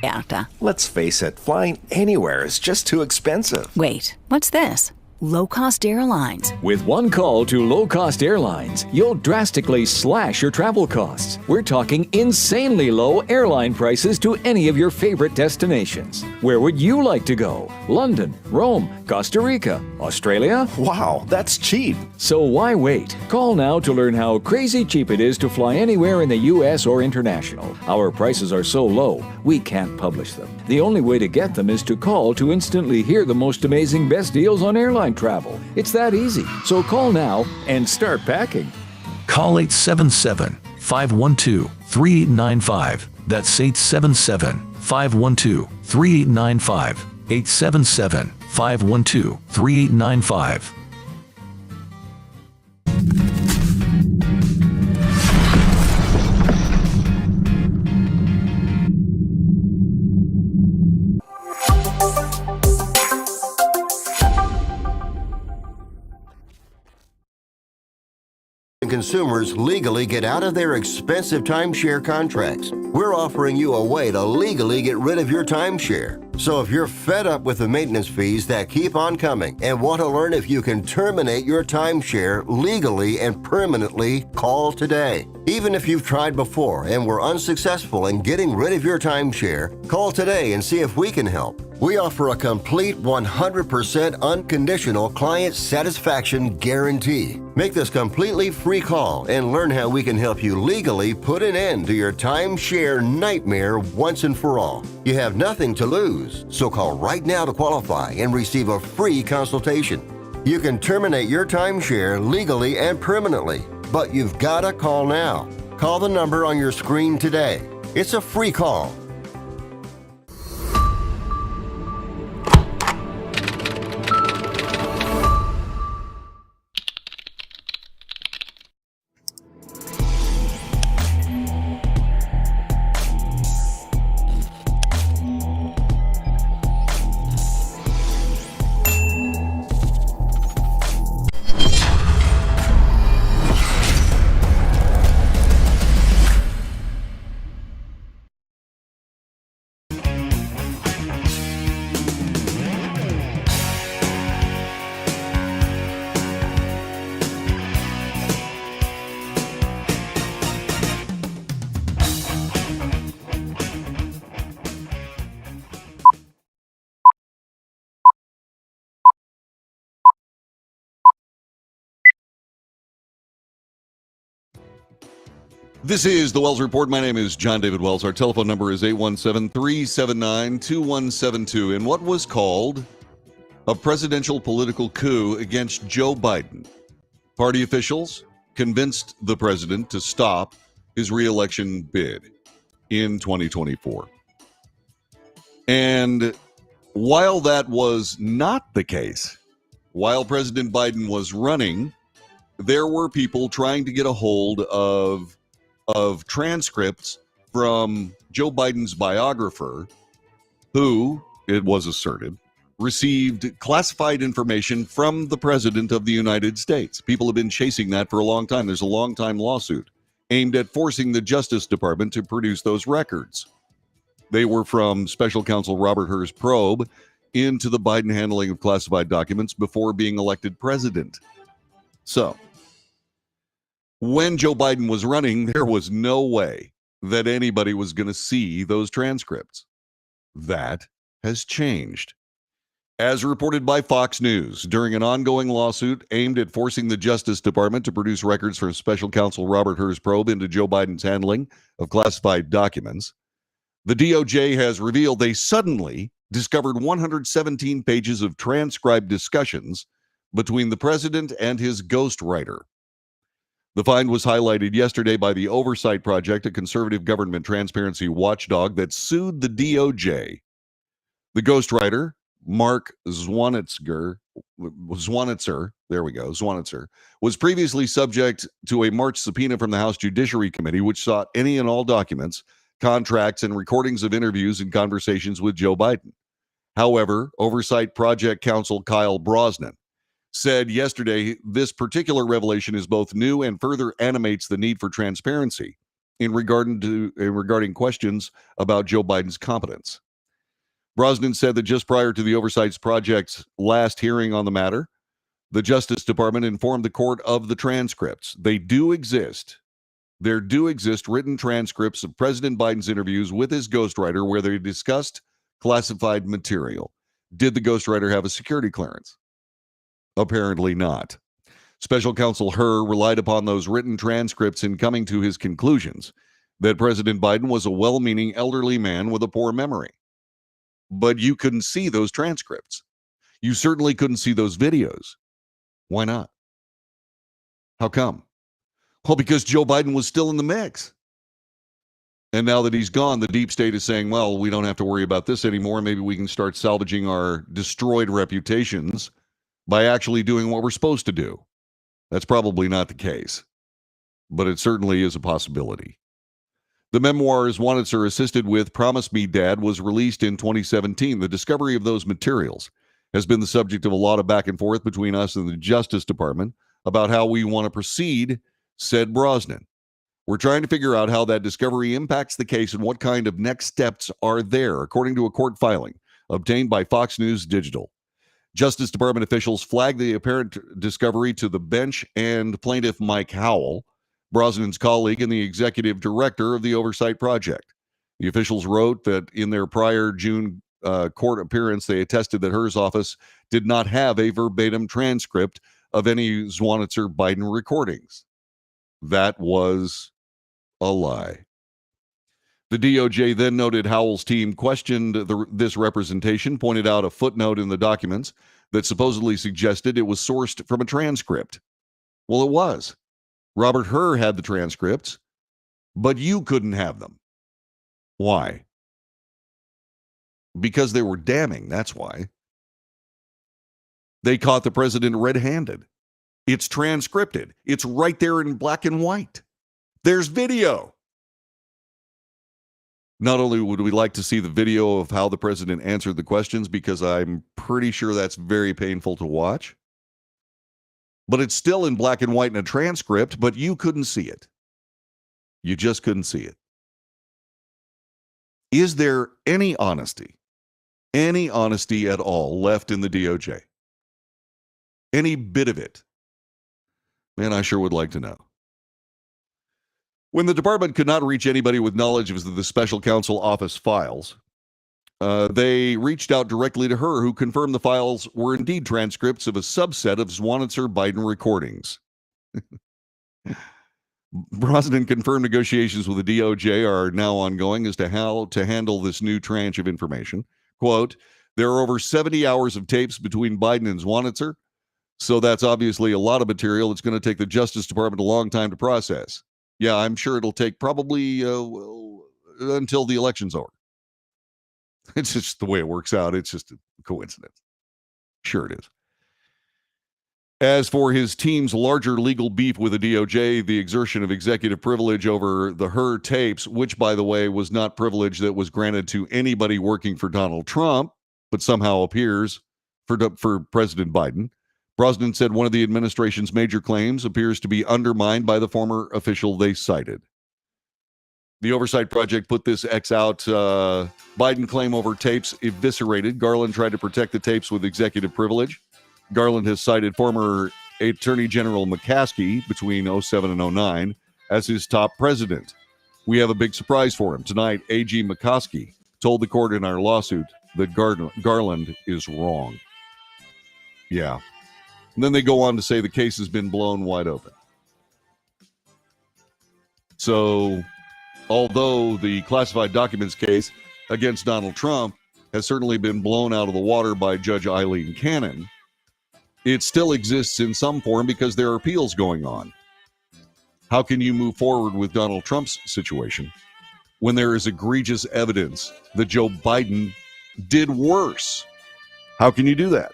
Deate. Let's face it, flying anywhere is just too expensive. Wait, what's this? Low-cost airlines. With one call to low-cost airlines, you'll drastically slash your travel costs. We're talking insanely low airline prices to any of your favorite destinations. Where would you like to go? London, Rome, Costa Rica, Australia? Wow, that's cheap. So why wait? Call now to learn how crazy cheap it is to fly anywhere in the U.S. or international. Our prices are so low, we can't publish them. The only way to get them is to call to instantly hear the most amazing best deals on airline travel. It's that easy. So call now and start packing. Call 877-512-3895. That's 877-512-3895. 877-512-3895. Consumers legally get out of their expensive timeshare contracts. We're offering you a way to legally get rid of your timeshare. So if you're fed up with the maintenance fees that keep on coming and want to learn if you can terminate your timeshare legally and permanently, call today. Even if you've tried before and were unsuccessful in getting rid of your timeshare, call today and see if we can help. We offer a complete 100% unconditional client satisfaction guarantee. Make this completely free call and learn how we can help you legally put an end to your timeshare nightmare once and for all. You have nothing to lose, so call right now to qualify and receive a free consultation. You can terminate your timeshare legally and permanently, but you've got to call now. Call the number on your screen today. It's a free call. This is the Wells Report. My name is John David Wells. Our telephone number is 817-379-2172. In what was called a presidential political coup against Joe Biden, party officials convinced the president to stop his re-election bid in 2024. And while that was not the case, while President Biden was running, there were people trying to get a hold of transcripts from Joe Biden's biographer, who, it was asserted, received classified information from the President of the United States. People have been chasing that for a long time. There's a long-time lawsuit aimed at forcing the Justice Department to produce those records. They were from Special Counsel Robert Hur's probe into the Biden handling of classified documents before being elected president. So, when Joe Biden was running, there was no way that anybody was going to see those transcripts. That has changed. As reported by Fox News, during an ongoing lawsuit aimed at forcing the Justice Department to produce records from Special Counsel Robert Hur's probe into Joe Biden's handling of classified documents, the DOJ has revealed they suddenly discovered 117 pages of transcribed discussions between the president and his ghostwriter. The find was highlighted yesterday by the Oversight Project, a conservative government transparency watchdog that sued the DOJ. The ghostwriter, Mark Zwanitzer, there we go, Zwanitzer, was previously subject to a March subpoena from the House Judiciary Committee, which sought any and all documents, contracts, and recordings of interviews and conversations with Joe Biden. However, Oversight Project Counsel Kyle Brosnan said yesterday this particular revelation is both new and further animates the need for transparency regarding questions about Joe Biden's competence. Brosnan said that just prior to the Oversight Project's last hearing on the matter, the Justice Department informed the court of the transcripts. There do exist written transcripts of President Biden's interviews with his ghostwriter where they discussed classified material. Did the ghostwriter have a security clearance? Apparently not. Special Counsel Hur relied upon those written transcripts in coming to his conclusions that President Biden was a well-meaning elderly man with a poor memory. But you couldn't see those transcripts. You certainly couldn't see those videos. Why not? How come? Well, because Joe Biden was still in the mix. And now that he's gone, the deep state is saying, well, we don't have to worry about this anymore. Maybe we can start salvaging our destroyed reputations by actually doing what we're supposed to do. That's probably not the case, but it certainly is a possibility. The memoir Zwanitzer assisted with, Promise Me, Dad, was released in 2017. The discovery of those materials has been the subject of a lot of back and forth between us and the Justice Department about how we want to proceed, said Brosnan. We're trying to figure out how that discovery impacts the case and what kind of next steps are there, according to a court filing obtained by Fox News Digital. Justice Department officials flagged the apparent discovery to the bench and plaintiff Mike Howell, Brosnan's colleague and the executive director of the Oversight Project. The officials wrote that in their prior June court appearance, they attested that Hur's office did not have a verbatim transcript of any Zwanitzer Biden recordings. That was a lie. The DOJ then noted Howell's team questioned this representation, pointed out a footnote in the documents that supposedly suggested it was sourced from a transcript. Well, it was. Robert Hur had the transcripts, but you couldn't have them. Why? Because they were damning, that's why. They caught the president red-handed. It's transcripted. It's right there in black and white. There's video. Not only would we like to see the video of how the president answered the questions, because I'm pretty sure that's very painful to watch, but it's still in black and white in a transcript, but you couldn't see it. You just couldn't see it. Is there any honesty at all left in the DOJ? Any bit of it? Man, I sure would like to know. When the department could not reach anybody with knowledge of the special counsel office files, they reached out directly to her, who confirmed the files were indeed transcripts of a subset of Zwanitzer Biden recordings. Brosnan confirmed negotiations with the DOJ are now ongoing as to how to handle this new tranche of information. Quote, there are over 70 hours of tapes between Biden and Zwanitzer, so that's obviously a lot of material. It's going to take the Justice Department a long time to process. Yeah, I'm sure it'll take probably until the election's over. It's just the way it works out. It's just a coincidence. Sure it is. As for his team's larger legal beef with the DOJ, the exertion of executive privilege over the Hur tapes, which, by the way, was not privilege that was granted to anybody working for Donald Trump, but somehow appears for President Biden, Brosnan said one of the administration's major claims appears to be undermined by the former official they cited. The Oversight Project put this X out. Biden claim over tapes eviscerated. Garland tried to protect the tapes with executive privilege. Garland has cited former Attorney General McCaskey between 07 and 09 as his top president. We have a big surprise for him. Tonight, AG McCaskey told the court in our lawsuit that Garland is wrong. Yeah. And then they go on to say the case has been blown wide open. So, although the classified documents case against Donald Trump has certainly been blown out of the water by Judge Eileen Cannon, it still exists in some form because there are appeals going on. How can you move forward with Donald Trump's situation when there is egregious evidence that Joe Biden did worse How can you do that?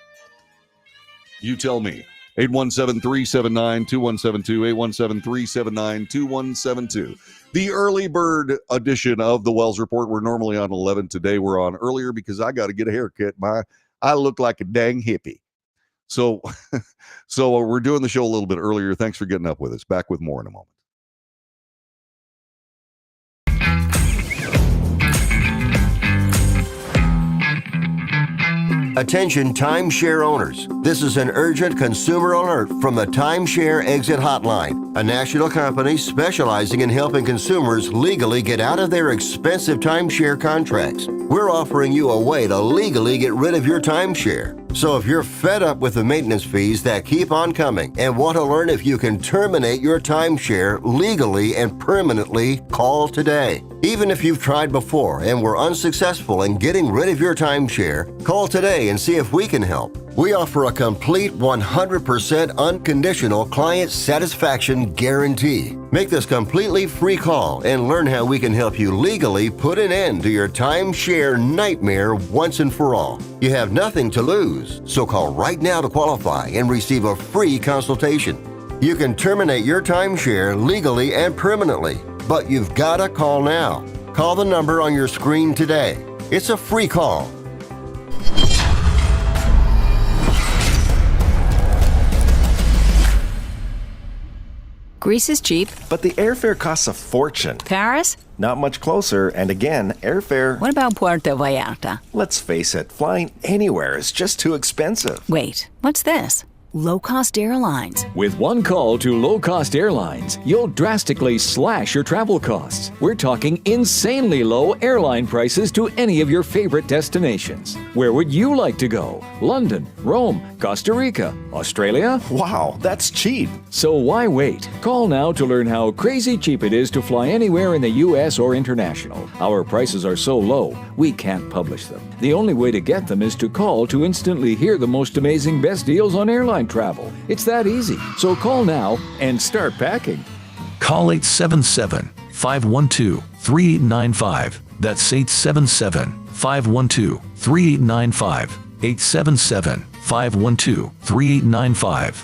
You tell me. 817-379-2172, 817-379-2172. The early bird edition of the Wells Report. We're normally on 11. Today we're on earlier because I got to get a haircut. I look like a dang hippie. So we're doing the show a little bit earlier. Thanks for getting up with us. Back with more in a moment. Attention timeshare owners. This is an urgent consumer alert from the Timeshare Exit Hotline, a national company specializing in helping consumers legally get out of their expensive timeshare contracts. We're offering you a way to legally get rid of your timeshare. So if you're fed up with the maintenance fees that keep on coming and want to learn if you can terminate your timeshare legally and permanently, call today. Even if you've tried before and were unsuccessful in getting rid of your timeshare, call today and see if we can help. We offer a complete 100% unconditional client satisfaction guarantee. Make this completely free call and learn how we can help you legally put an end to your timeshare nightmare once and for all. You have nothing to lose, so call right now to qualify and receive a free consultation. You can terminate your timeshare legally and permanently, but you've got to call now. Call the number on your screen today. It's a free call. Greece is cheap. But the airfare costs a fortune. Paris? Not much closer, and again, airfare... What about Puerto Vallarta? Let's face it, flying anywhere is just too expensive. Wait, what's this? Low-cost airlines. With one call to low-cost airlines, you'll drastically slash your travel costs. We're talking insanely low airline prices to any of your favorite destinations. Where would you like to go? London, Rome, Costa Rica, Australia? Wow, that's cheap. So why wait? Call now to learn how crazy cheap it is to fly anywhere in the U.S. or international. Our prices are so low, we can't publish them. The only way to get them is to call to instantly hear the most amazing best deals on airline travel. It's that easy. So call now and start packing. Call 877-512-3895. That's 877-512-3895. 877-512-3895.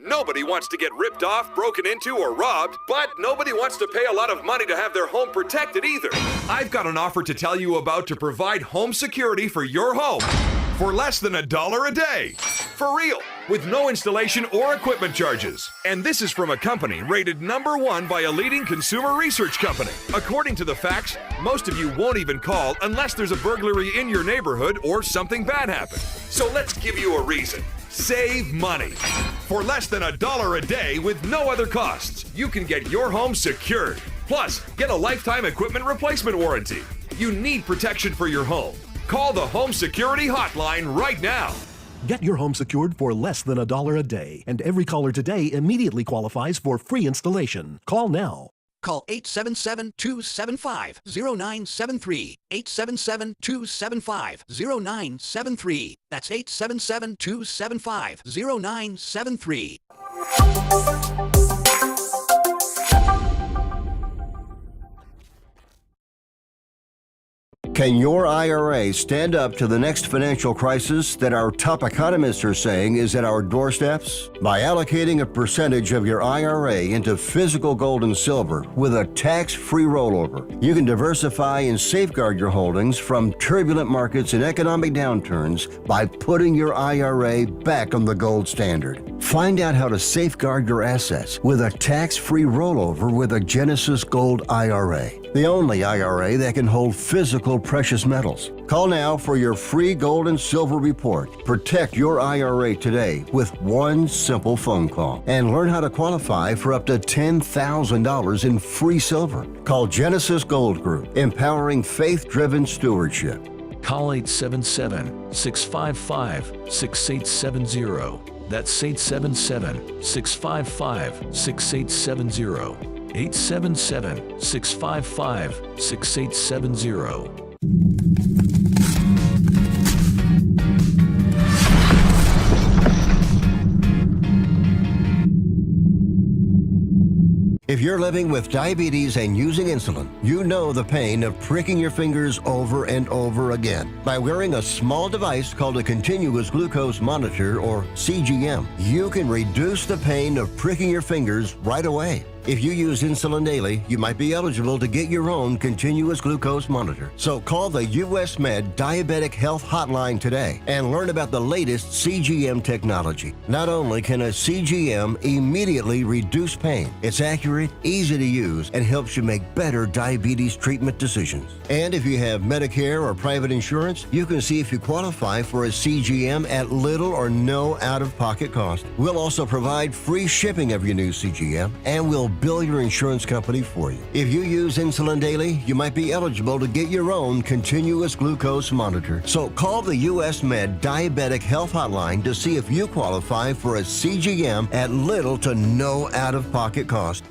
Nobody wants to get ripped off, broken into, or robbed, but nobody wants to pay a lot of money to have their home protected either. I've got an offer to tell you about to provide home security for your home for less than $1 a day. For real, with no installation or equipment charges. And this is from a company rated #1 by a leading consumer research company. According to the facts, most of you won't even call unless there's a burglary in your neighborhood or something bad happened. So let's give you a reason. Save money. For less than $1 a day with no other costs, you can get your home secured. Plus, get a lifetime equipment replacement warranty. You need protection for your home. Call the Home Security Hotline right now. Get your home secured for less than $1 a day, and every caller today immediately qualifies for free installation. Call now. Call 877-275-0973. 877-275-0973. That's 877-275-0973. Can your IRA stand up to the next financial crisis that our top economists are saying is at our doorsteps? By allocating a percentage of your IRA into physical gold and silver with a tax-free rollover, you can diversify and safeguard your holdings from turbulent markets and economic downturns by putting your IRA back on the gold standard. Find out how to safeguard your assets with a tax-free rollover with a Genesis Gold IRA, the only IRA that can hold physical precious metals. Call now for your free gold and silver report. Protect your IRA today with one simple phone call and learn how to qualify for up to $10,000 in free silver. Call Genesis Gold Group, empowering faith-driven stewardship. Call 877-655-6870. That's 877-655-6870. 877 655 6870. If you're living with diabetes and using insulin, you know the pain of pricking your fingers over and over again. By wearing a small device called a continuous glucose monitor, or CGM, you can reduce the pain of pricking your fingers right away. If you use insulin daily, you might be eligible to get your own continuous glucose monitor. So call the US Med Diabetic Health Hotline today and learn about the latest CGM technology. Not only can a CGM immediately reduce pain, it's accurate, easy to use, and helps you make better diabetes treatment decisions. And if you have Medicare or private insurance, you can see if you qualify for a CGM at little or no out-of-pocket cost. We'll also provide free shipping of your new CGM, and we'll bill your insurance company for you. If you use insulin daily, you might be eligible to get your own continuous glucose monitor. So call the US Med Diabetic Health Hotline to see if you qualify for a CGM at little to no out-of-pocket cost.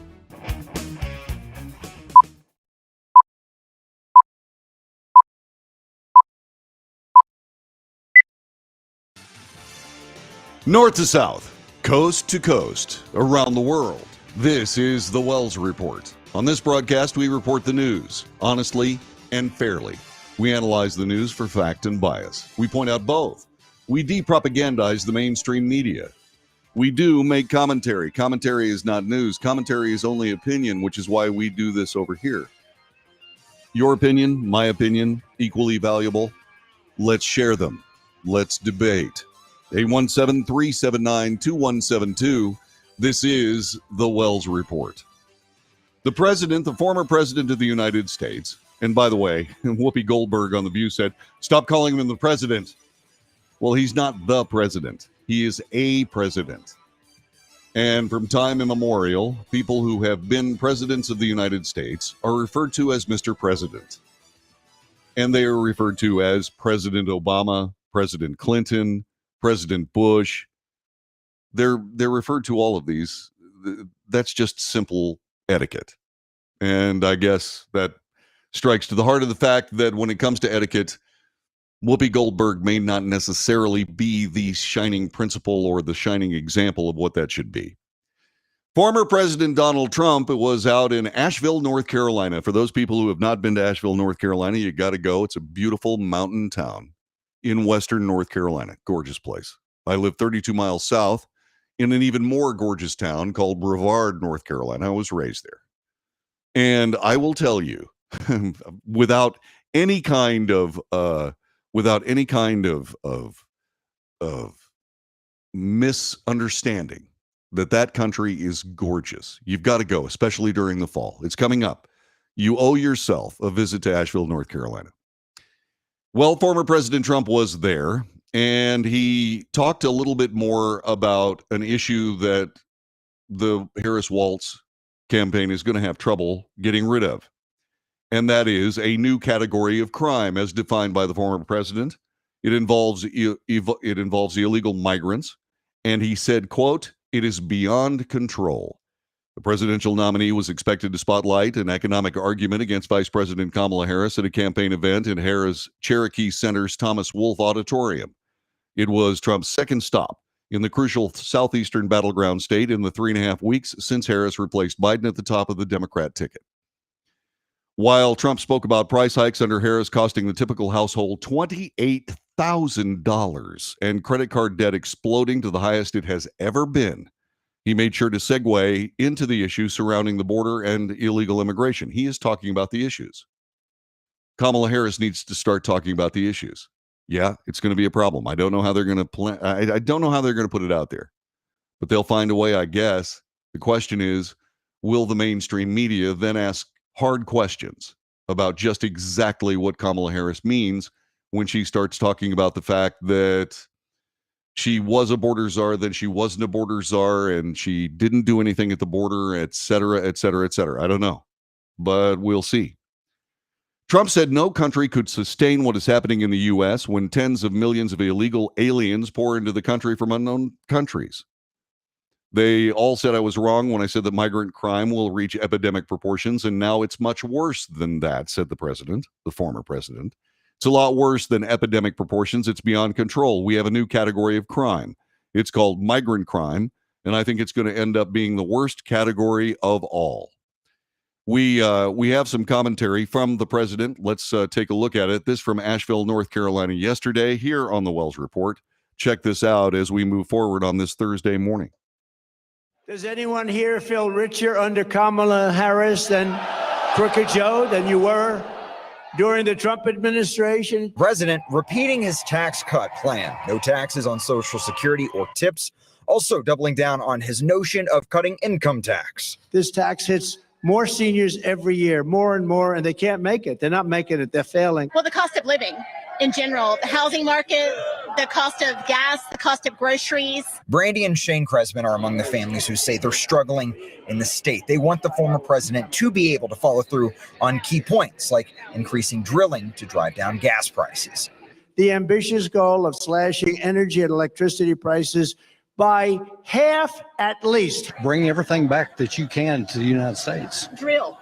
North to south, coast to coast, around the world. This is the Wells Report. On this broadcast, we report the news honestly and fairly. We analyze the news for fact and bias. We point out both. We de-propagandize the mainstream media. We do make commentary. Commentary is not news. Commentary is only opinion, which is why we do this over here. Your opinion, my opinion, equally valuable. Let's share them. Let's debate. 817-379-2172. This is the Wells Report. The former president of the United States, and by the way, Whoopi Goldberg on The View said, stop calling him the president. Well, he's not the president. He is a president. And from time immemorial, people who have been presidents of the United States are referred to as Mr. President. And they are referred to as President Obama, President Clinton, President Bush. They're referred to all of these. That's just simple etiquette. And I guess that strikes to the heart of the fact that when it comes to etiquette, Whoopi Goldberg may not necessarily be the shining principle or the shining example of what that should be. Former President Donald Trump was out in Asheville, North Carolina. For those people who have not been to Asheville, North Carolina, you got to go. It's a beautiful mountain town in western North Carolina. Gorgeous place. I live 32 miles south in an even more gorgeous town called Brevard, North Carolina. I was raised there. And I will tell you, without any kind of misunderstanding, that country is gorgeous. You've got to go, especially during the fall. It's coming up. You owe yourself a visit to Asheville, North Carolina. Well, former President Trump was there, and he talked a little bit more about an issue that the Harris-Walz campaign is going to have trouble getting rid of. And that is a new category of crime as defined by the former president. It involves illegal migrants. And he said, quote, "It is beyond control." The presidential nominee was expected to spotlight an economic argument against Vice President Kamala Harris at a campaign event in Harris Cherokee Center's Thomas Wolfe Auditorium. It was Trump's second stop in the crucial southeastern battleground state in the 3.5 weeks since Harris replaced Biden at the top of the Democrat ticket. While Trump spoke about price hikes under Harris costing the typical household $28,000 and credit card debt exploding to the highest it has ever been, he made sure to segue into the issues surrounding the border and illegal immigration. He is talking about the issues. Kamala Harris needs to start talking about the issues. Yeah, it's going to be a problem. I don't know how they're going to I don't know how they're going to put it out there, but they'll find a way, I guess. The question is, will the mainstream media then ask hard questions about just exactly what Kamala Harris means when she starts talking about the fact that she was a border czar, then she wasn't a border czar, and she didn't do anything at the border, et cetera, et cetera, et cetera. I don't know, but we'll see. Trump said no country could sustain what is happening in the U.S. when tens of millions of illegal aliens pour into the country from unknown countries. They all said I was wrong when I said that migrant crime will reach epidemic proportions, and now it's much worse than that, said the president, the former president. It's a lot worse than epidemic proportions. It's beyond control. We have a new category of crime. It's called migrant crime, and I think it's going to end up being the worst category of all. We have some commentary from the president. Let's take a look at it. This from Asheville, North Carolina yesterday here on the Wells Report. Check this out as we move forward on this Thursday morning. Does anyone here feel richer under Kamala Harris than Crooked Joe than you were during the Trump administration? President repeating his tax cut plan. No taxes on Social Security or tips. Also doubling down on his notion of cutting income tax. This tax hits more seniors every year, more and more, and they can't make it. They're not making it. They're failing. Well, the cost of living in general, the housing market, the cost of gas, the cost of groceries. Brandy and Shane Kresman are among the families who say they're struggling in the state. They want the former president to be able to follow through on key points like increasing drilling to drive down gas prices. The ambitious goal of slashing energy and electricity prices by half at least. Bring everything back that you can to the United States. Drill,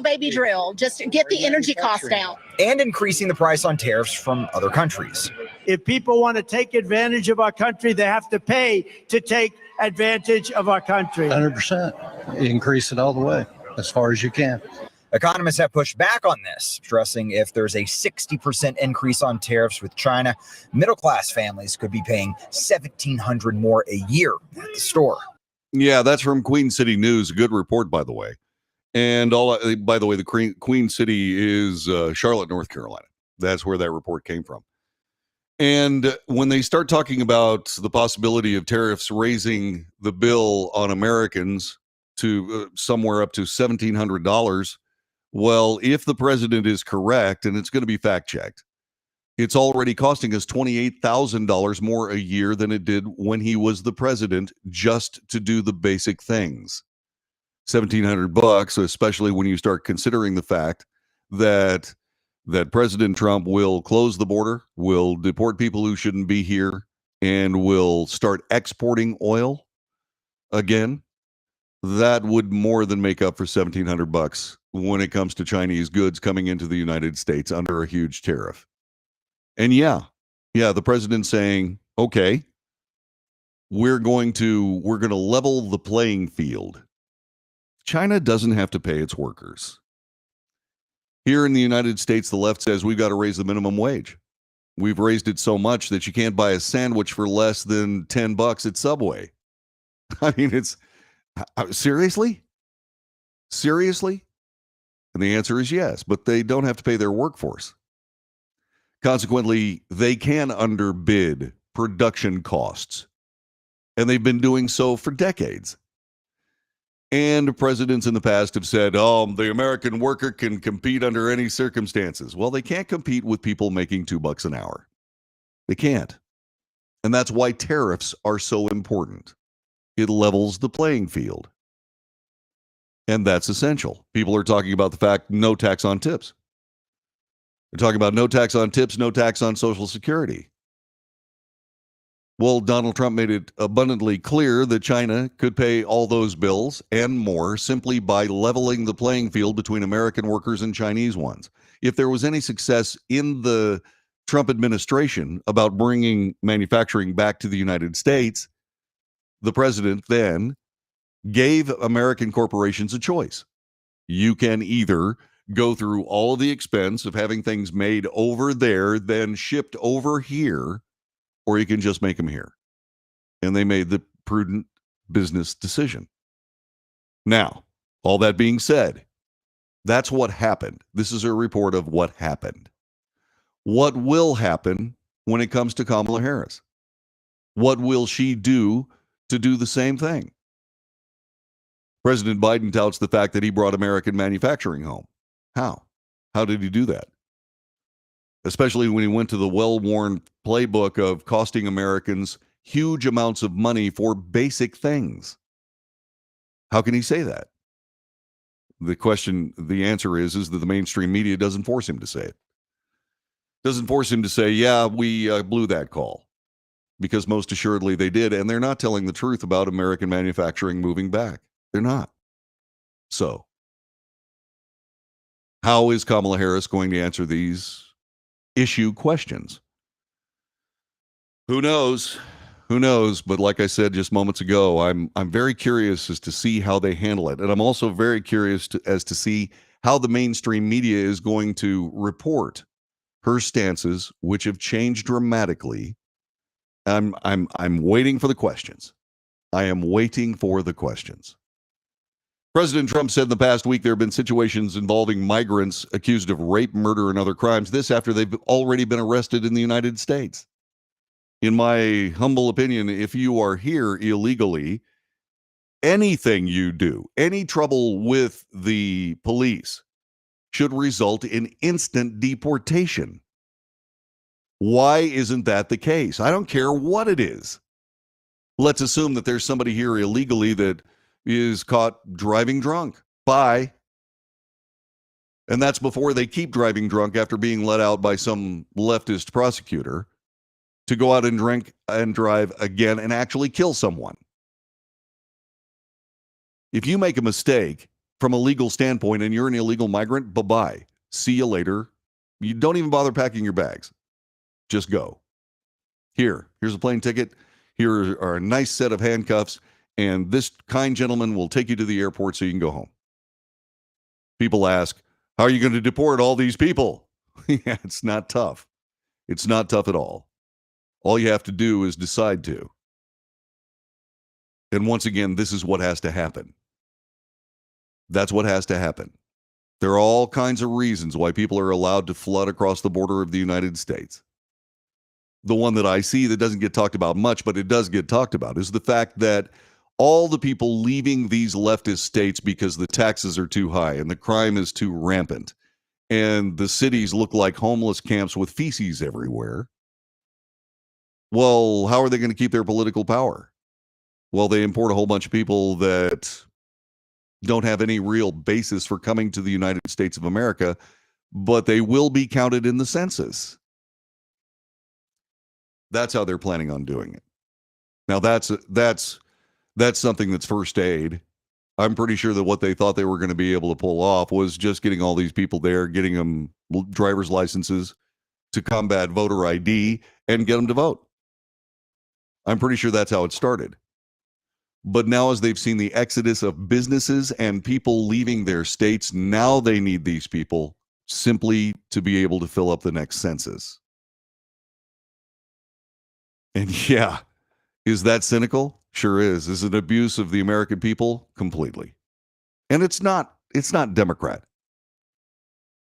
baby, drill. Just get the energy cost down. And increasing the price on tariffs from other countries. If people want to take advantage of our country, they have to pay to take advantage of our country. 100%. Increase it all the way, as far as you can. Economists have pushed back on this, stressing if there's a 60% increase on tariffs with China, middle-class families could be paying $1,700 more a year at the store. Yeah, that's from Queen City News. Good report, by the way. And by the way, the Queen City is Charlotte, North Carolina. That's where that report came from. And when they start talking about the possibility of tariffs raising the bill on Americans to somewhere up to $1,700, well, if the president is correct, and it's going to be fact-checked, it's already costing us $28,000 more a year than it did when he was the president just to do the basic things. $1,700, especially when you start considering the fact that President Trump will close the border, will deport people who shouldn't be here, and will start exporting oil again. That would more than make up for $1,700 when it comes to Chinese goods coming into the United States under a huge tariff. And yeah, the president's saying, okay, we're going to level the playing field. China doesn't have to pay its workers. Here in the United States, the left says we've got to raise the minimum wage. We've raised it so much that you can't buy a sandwich for less than $10 at Subway. I mean, it's seriously? And the answer is yes, but they don't have to pay their workforce. Consequently, they can underbid production costs, and they've been doing so for decades. And presidents in the past have said, the American worker can compete under any circumstances. Well, they can't compete with people making $2 an hour. They can't. And that's why tariffs are so important. It levels the playing field. And that's essential. People are talking about the fact no tax on tips. They're talking about no tax on tips, no tax on Social Security. Well, Donald Trump made it abundantly clear that China could pay all those bills and more simply by leveling the playing field between American workers and Chinese ones. If there was any success in the Trump administration about bringing manufacturing back to the United States, the president then gave American corporations a choice. You can either go through all of the expense of having things made over there, then shipped over here, or you can just make them here. And they made the prudent business decision. Now, all that being said, that's what happened. This is a report of what happened. What will happen when it comes to Kamala Harris? What will she do to do the same thing? President Biden touts the fact that he brought American manufacturing home. How? How did he do that? Especially when he went to the well-worn playbook of costing Americans huge amounts of money for basic things. How can he say that? The answer is that the mainstream media doesn't force him to say it. Doesn't force him to say, yeah, we blew that call. because most assuredly they did, and they're not telling the truth about American manufacturing moving back. They're not. So, how is Kamala Harris going to answer these issue questions? Who knows? Who knows? But like I said just moments ago, I'm very curious as to see how they handle it, and I'm also very curious as to see how the mainstream media is going to report her stances, which have changed dramatically. I'm waiting for the questions. I am waiting for the questions. President Trump said in the past week there have been situations involving migrants accused of rape, murder, and other crimes. This after they've already been arrested in the United States. In my humble opinion, if you are here illegally, anything you do, any trouble with the police, should result in instant deportation. Why isn't that the case? I don't care what it is. Let's assume that there's somebody here illegally that is caught driving drunk. Bye. And that's before they keep driving drunk after being let out by some leftist prosecutor to go out and drink and drive again and actually kill someone. If you make a mistake from a legal standpoint and you're an illegal migrant, bye-bye. See you later. You don't even bother packing your bags. Just go. Here's a plane ticket. Here are a nice set of handcuffs, and this kind gentleman will take you to the airport so you can go home. People ask, how are you going to deport all these people? Yeah, it's not tough. It's not tough at all. All you have to do is decide to. And once again, this is what has to happen. That's what has to happen. There are all kinds of reasons why people are allowed to flood across the border of the United States. The one that I see that doesn't get talked about much, but it does get talked about, is the fact that all the people leaving these leftist states because the taxes are too high and the crime is too rampant and the cities look like homeless camps with feces everywhere. Well, how are they going to keep their political power? Well, they import a whole bunch of people that don't have any real basis for coming to the United States of America, but they will be counted in the census. That's how they're planning on doing it. Now, that's something that's first aid. I'm pretty sure that what they thought they were going to be able to pull off was just getting all these people there, getting them driver's licenses to combat voter ID and get them to vote. I'm pretty sure that's how it started. But now, as they've seen the exodus of businesses and people leaving their states, now they need these people simply to be able to fill up the next census. And yeah, is that cynical? Sure is. Is it an abuse of the American people? Completely. And it's not Democrat.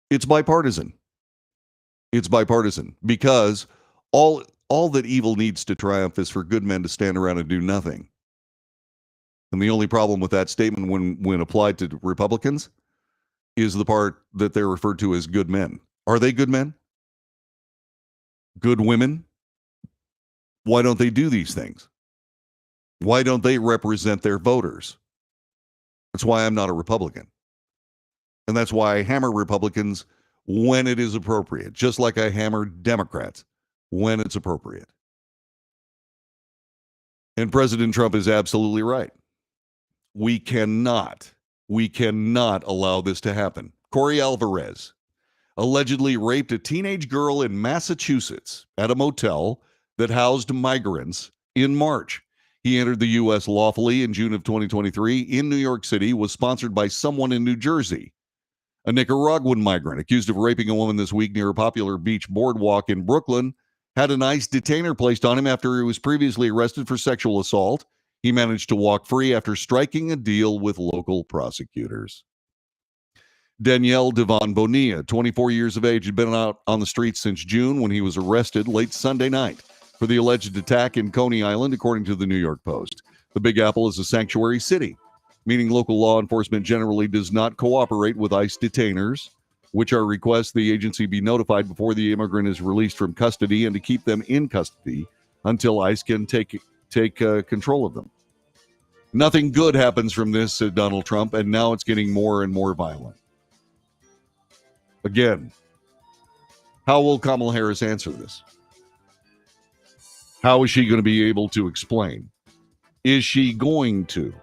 It's bipartisan. It's bipartisan because all that evil needs to triumph is for good men to stand around and do nothing. And the only problem with that statement when applied to Republicans is the part that they're referred to as good men. Are they good men? Good women? Why don't they do these things? Why don't they represent their voters? That's why I'm not a Republican. And that's why I hammer Republicans when it is appropriate, just like I hammer Democrats when it's appropriate. And President Trump is absolutely right. We cannot allow this to happen. Corey Alvarez allegedly raped a teenage girl in Massachusetts at a motel that housed migrants in March. He entered the U.S. lawfully in June of 2023 in New York City, was sponsored by someone in New Jersey. A Nicaraguan migrant accused of raping a woman this week near a popular beach boardwalk in Brooklyn had an ICE detainer placed on him after he was previously arrested for sexual assault. He managed to walk free after striking a deal with local prosecutors. Danielle Devon Bonilla, 24 years of age, had been out on the streets since June when he was arrested late Sunday night for the alleged attack in Coney Island, according to the New York Post. The Big Apple is a sanctuary city, meaning local law enforcement generally does not cooperate with ICE detainers, which are requests the agency be notified before the immigrant is released from custody and to keep them in custody until ICE can take control of them. Nothing good happens from this, said Donald Trump, and now it's getting more and more violent. Again, how will Kamala Harris answer this? How is she going to be able to explain? Is she going to?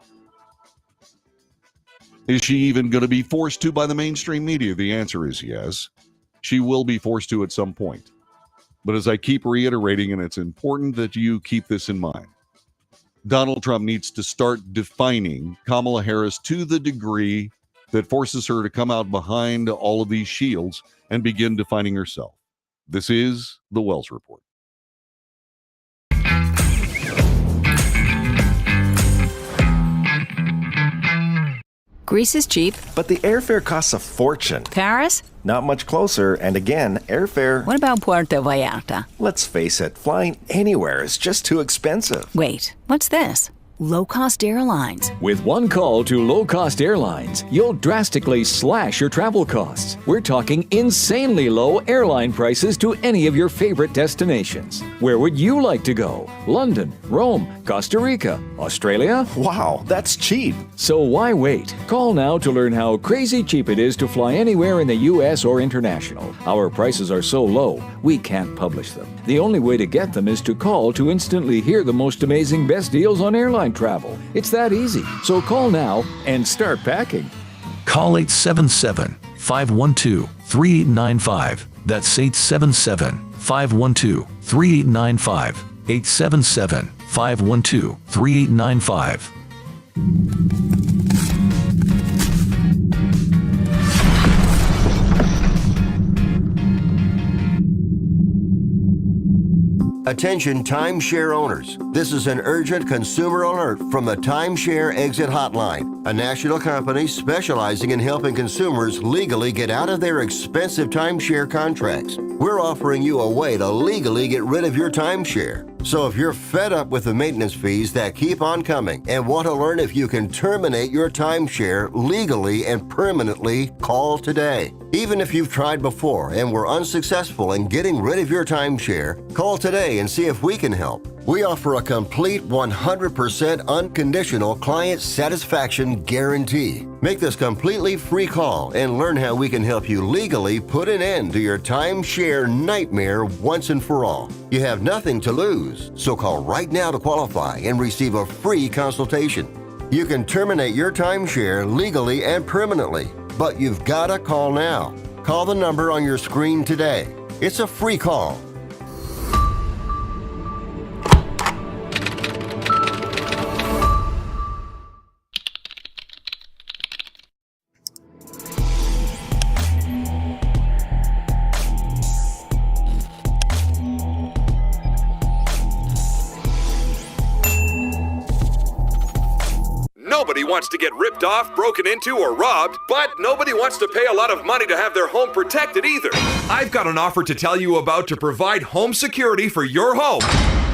Is she even going to be forced to by the mainstream media? The answer is yes. She will be forced to at some point. But as I keep reiterating, and it's important that you keep this in mind, Donald Trump needs to start defining Kamala Harris to the degree that forces her to come out behind all of these shields and begin defining herself. This is the Wells Report. Greece is cheap. But the airfare costs a fortune. Paris? Not much closer, and again, airfare... What about Puerto Vallarta? Let's face it, flying anywhere is just too expensive. Wait, what's this? Low-cost airlines. With one call to low-cost airlines, you'll drastically slash your travel costs. We're talking insanely low airline prices to any of your favorite destinations. Where would you like to go? London, Rome, Costa Rica, Australia? Wow, that's cheap. So why wait? Call now to learn how crazy cheap it is to fly anywhere in the U.S. or international. Our prices are so low, we can't publish them. The only way to get them is to call to instantly hear the most amazing best deals on airline travel. It's that easy. So call now and start packing. Call 877-512-3895. That's 877-512-3895. 877-512-3895. Attention timeshare owners. This is an urgent consumer alert from the Timeshare Exit Hotline, a national company specializing in helping consumers legally get out of their expensive timeshare contracts. We're offering you a way to legally get rid of your timeshare. So if you're fed up with the maintenance fees that keep on coming and want to learn if you can terminate your timeshare legally and permanently, call today. Even if you've tried before and were unsuccessful in getting rid of your timeshare, call today and see if we can help. We offer a complete 100% unconditional client satisfaction guarantee. Make this completely free call and learn how we can help you legally put an end to your timeshare nightmare once and for all. You have nothing to lose, so call right now to qualify and receive a free consultation. You can terminate your timeshare legally and permanently, but you've got to call now. Call the number on your screen today. It's a free call. Nobody wants to get ripped off, broken into, or robbed, but nobody wants to pay a lot of money to have their home protected either. I've got an offer to tell you about to provide home security for your home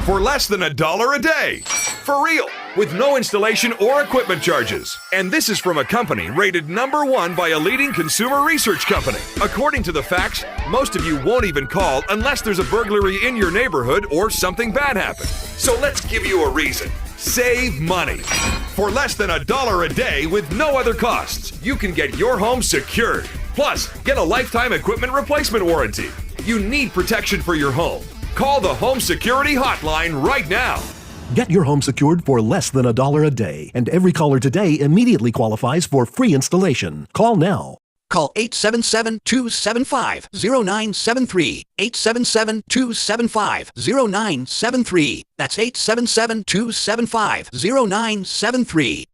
for less than $1 a day. For real, with no installation or equipment charges. And this is from a company rated #1 by a leading consumer research company. According to the facts, most of you won't even call unless there's a burglary in your neighborhood or something bad happened. So let's give you a reason. Save money. For less than $1 a day with no other costs, you can get your home secured. Plus, get a lifetime equipment replacement warranty. You need protection for your home. Call the Home Security Hotline right now. Get your home secured for less than $1 a day, and every caller today immediately qualifies for free installation. Call now. Call 877-275-0973. 877-275-0973. That's 877-275-0973.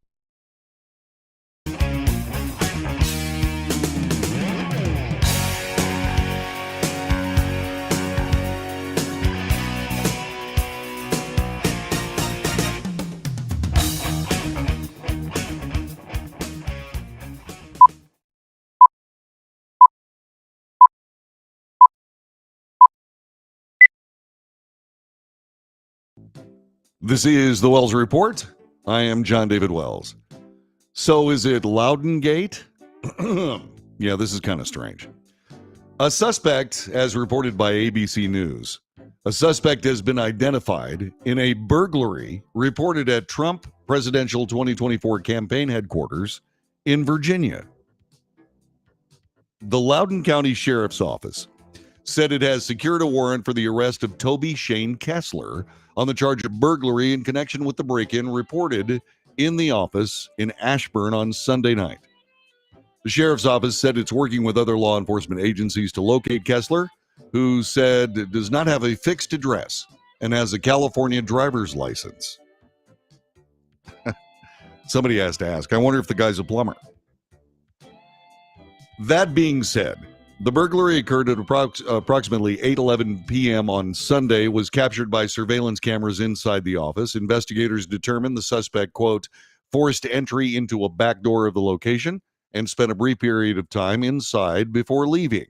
This is the Wells Report. I am John David Wells. So is it Loudongate? Yeah, this is kind of strange. A suspect, as reported by ABC News, a suspect has been identified in a burglary reported at Trump presidential 2024 campaign headquarters in Virginia. The Loudoun County Sheriff's Office said it has secured a warrant for the arrest of Toby Shane Kessler on the charge of burglary in connection with the break-in reported in the office in Ashburn on Sunday night. The sheriff's office said it's working with other law enforcement agencies to locate Kessler, who said does not have a fixed address and has a California driver's license. Somebody has to ask, I wonder if the guy's a plumber. That being said, the burglary occurred at approximately 8:11 p.m. on Sunday, was captured by surveillance cameras inside the office. Investigators determined the suspect, quote, forced entry into a back door of the location and spent a brief period of time inside before leaving.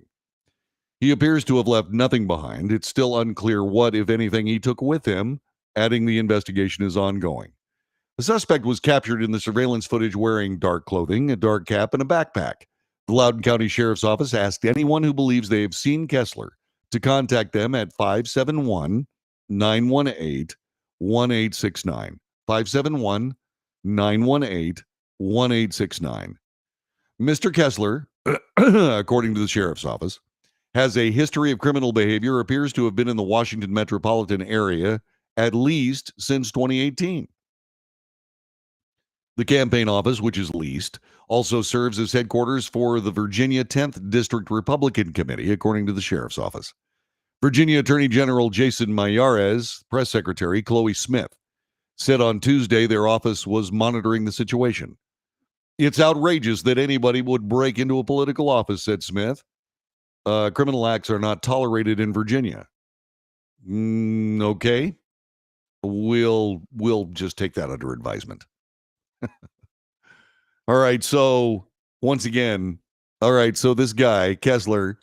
He appears to have left nothing behind. It's still unclear what, if anything, he took with him, adding the investigation is ongoing. The suspect was captured in the surveillance footage wearing dark clothing, a dark cap, and a backpack. The Loudoun County Sheriff's Office asked anyone who believes they have seen Kessler to contact them at 571-918-1869. 571-918-1869. Mr. Kessler, according to the Sheriff's Office, has a history of criminal behavior, appears to have been in the Washington metropolitan area at least since 2018. The campaign office, which is leased, also serves as headquarters for the Virginia 10th District Republican Committee, according to the Sheriff's Office. Virginia Attorney General Jason Mayares, Press Secretary Chloe Smith, said on Tuesday their office was monitoring the situation. It's outrageous that anybody would break into a political office, said Smith. Criminal acts are not tolerated in Virginia. Okay. We'll just take that under advisement. All right, so once again, so this guy, Kessler,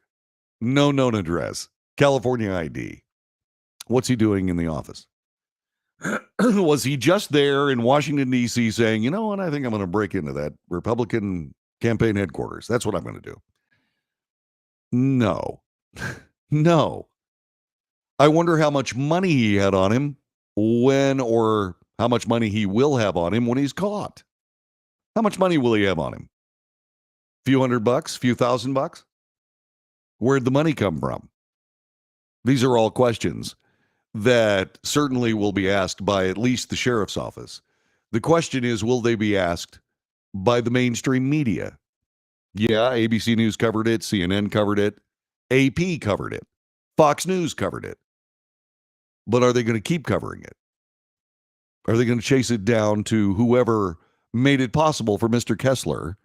no known address, California ID. What's he doing in the office? Was he just there in Washington, D.C. saying, you know what, I think I'm going to break into that Republican campaign headquarters. That's what I'm going to do. No. No. I wonder how much money he had on him or how much money he will have on him when he's caught. How much money will he have on him? Few $100, few $1,000? Where'd the money come from? These are all questions that certainly will be asked by at least the sheriff's office. The question is, will they be asked by the mainstream media? Yeah, ABC News covered it, CNN covered it, AP covered it, Fox News covered it. But are they going to keep covering it? Are they going to chase it down to whoever made it possible for Mr. Kessler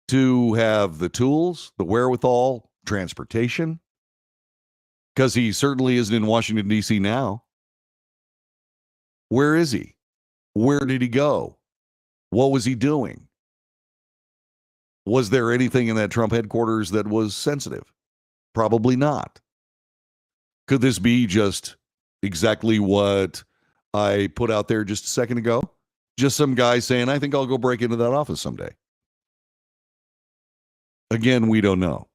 to have the tools, the wherewithal, transportation? Because he certainly isn't in Washington, D.C. now. Where is he? Where did he go? What was he doing? Was there anything in that Trump headquarters that was sensitive? Probably not. Could this be just exactly what I put out there just a second ago? Just some guy saying, I think I'll go break into that office someday. Again, we don't know.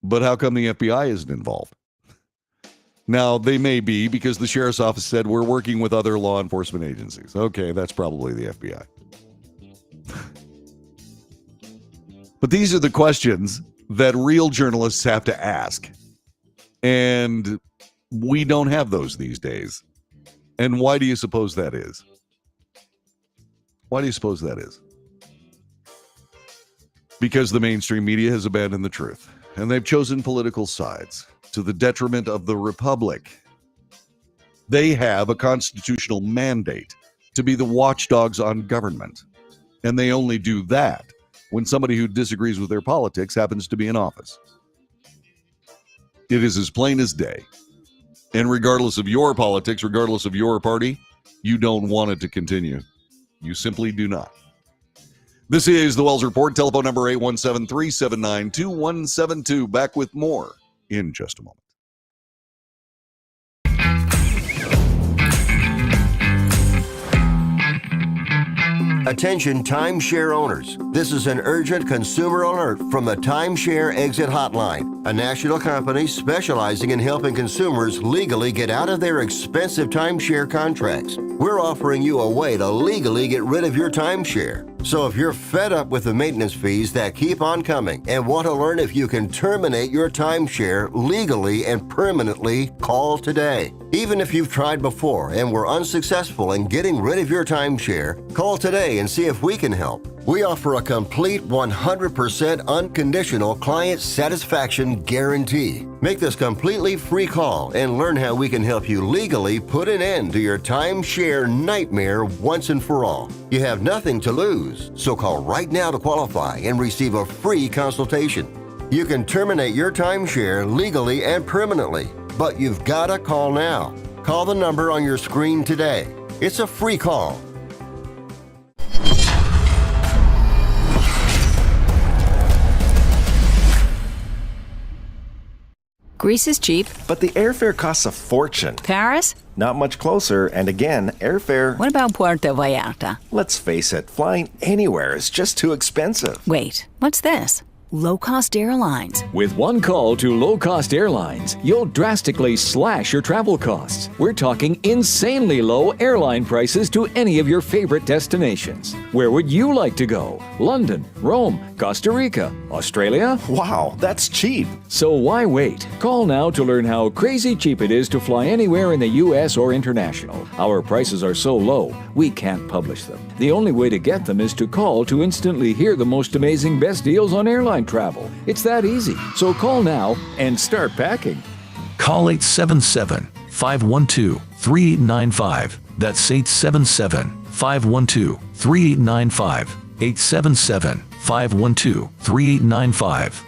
But how come the FBI isn't involved? Now, they may be because the sheriff's office said we're working with other law enforcement agencies. Okay, that's probably the FBI. But these are the questions that real journalists have to ask. And we don't have those these days. And why do you suppose that is? Why do you suppose that is? Because the mainstream media has abandoned the truth. And they've chosen political sides to the detriment of the republic. They have a constitutional mandate to be the watchdogs on government. And they only do that when somebody who disagrees with their politics happens to be in office. It is as plain as day. And regardless of your politics, regardless of your party, you don't want it to continue. You simply do not. This is the Wells Report, telephone number 817-379-2172. Back with more in just a moment. Attention timeshare owners. This is an urgent consumer alert from the Timeshare Exit Hotline, a national company specializing in helping consumers legally get out of their expensive timeshare contracts. We're offering you a way to legally get rid of your timeshare. So if you're fed up with the maintenance fees that keep on coming and want to learn if you can terminate your timeshare legally and permanently, call today. Even if you've tried before and were unsuccessful in getting rid of your timeshare, call today and see if we can help. We offer a complete 100% unconditional client satisfaction guarantee. Make this completely free call and learn how we can help you legally put an end to your timeshare nightmare once and for all. You have nothing to lose, so call right now to qualify and receive a free consultation. You can terminate your timeshare legally and permanently, but you've got to call now. Call the number on your screen today. It's a free call. Greece is cheap. But the airfare costs a fortune. Paris? Not much closer, and again, airfare... What about Puerto Vallarta? Let's face it, flying anywhere is just too expensive. Wait, what's this? Low-cost airlines. With one call to low-cost airlines, you'll drastically slash your travel costs. We're talking insanely low airline prices to any of your favorite destinations. Where would you like to go? London, Rome, Costa Rica, Australia? Wow, that's cheap. So why wait? Call now to learn how crazy cheap it is to fly anywhere in the U.S. or international. Our prices are so low, we can't publish them. The only way to get them is to call to instantly hear the most amazing best deals on airline travel. It's that easy. So call now and start packing. Call 877-512-3895. That's 877-512-3895. 877-512-3895.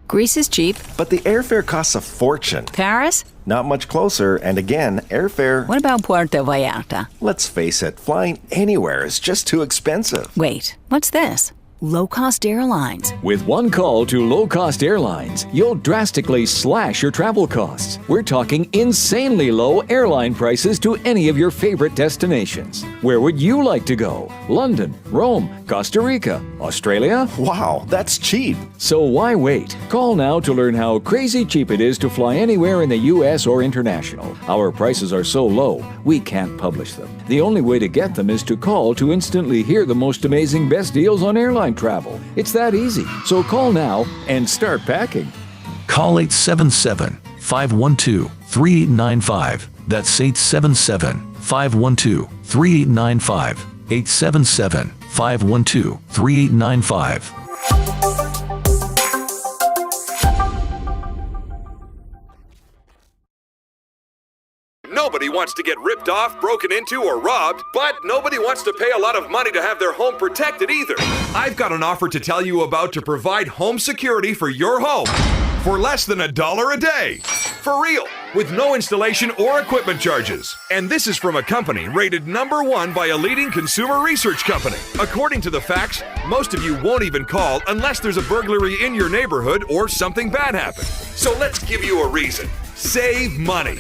Greece is cheap. But the airfare costs a fortune. Paris? Not much closer, and again, airfare... What about Puerto Vallarta? Let's face it, flying anywhere is just too expensive. Wait, what's this? Low-cost airlines. With one call to low-cost airlines, you'll drastically slash your travel costs. We're talking insanely low airline prices to any of your favorite destinations. Where would you like to go? London, Rome, Costa Rica, Australia? Wow, that's cheap. So why wait? Call now to learn how crazy cheap it is to fly anywhere in the U.S. or international. Our prices are so low, we can't publish them. The only way to get them is to call to instantly hear the most amazing best deals on airline travel. It's that easy. So call now and start packing. Call 877-512-3895. That's 877-512-3895. 877-512-3895. Nobody wants to get ripped off, broken into, or robbed, but nobody wants to pay a lot of money to have their home protected either. I've got an offer to tell you about to provide home security for your home for less than $1 a day. For real, with no installation or equipment charges. And this is from a company rated #1 by a leading consumer research company. According to the facts, most of you won't even call unless there's a burglary in your neighborhood or something bad happened. So let's give you a reason. Save money.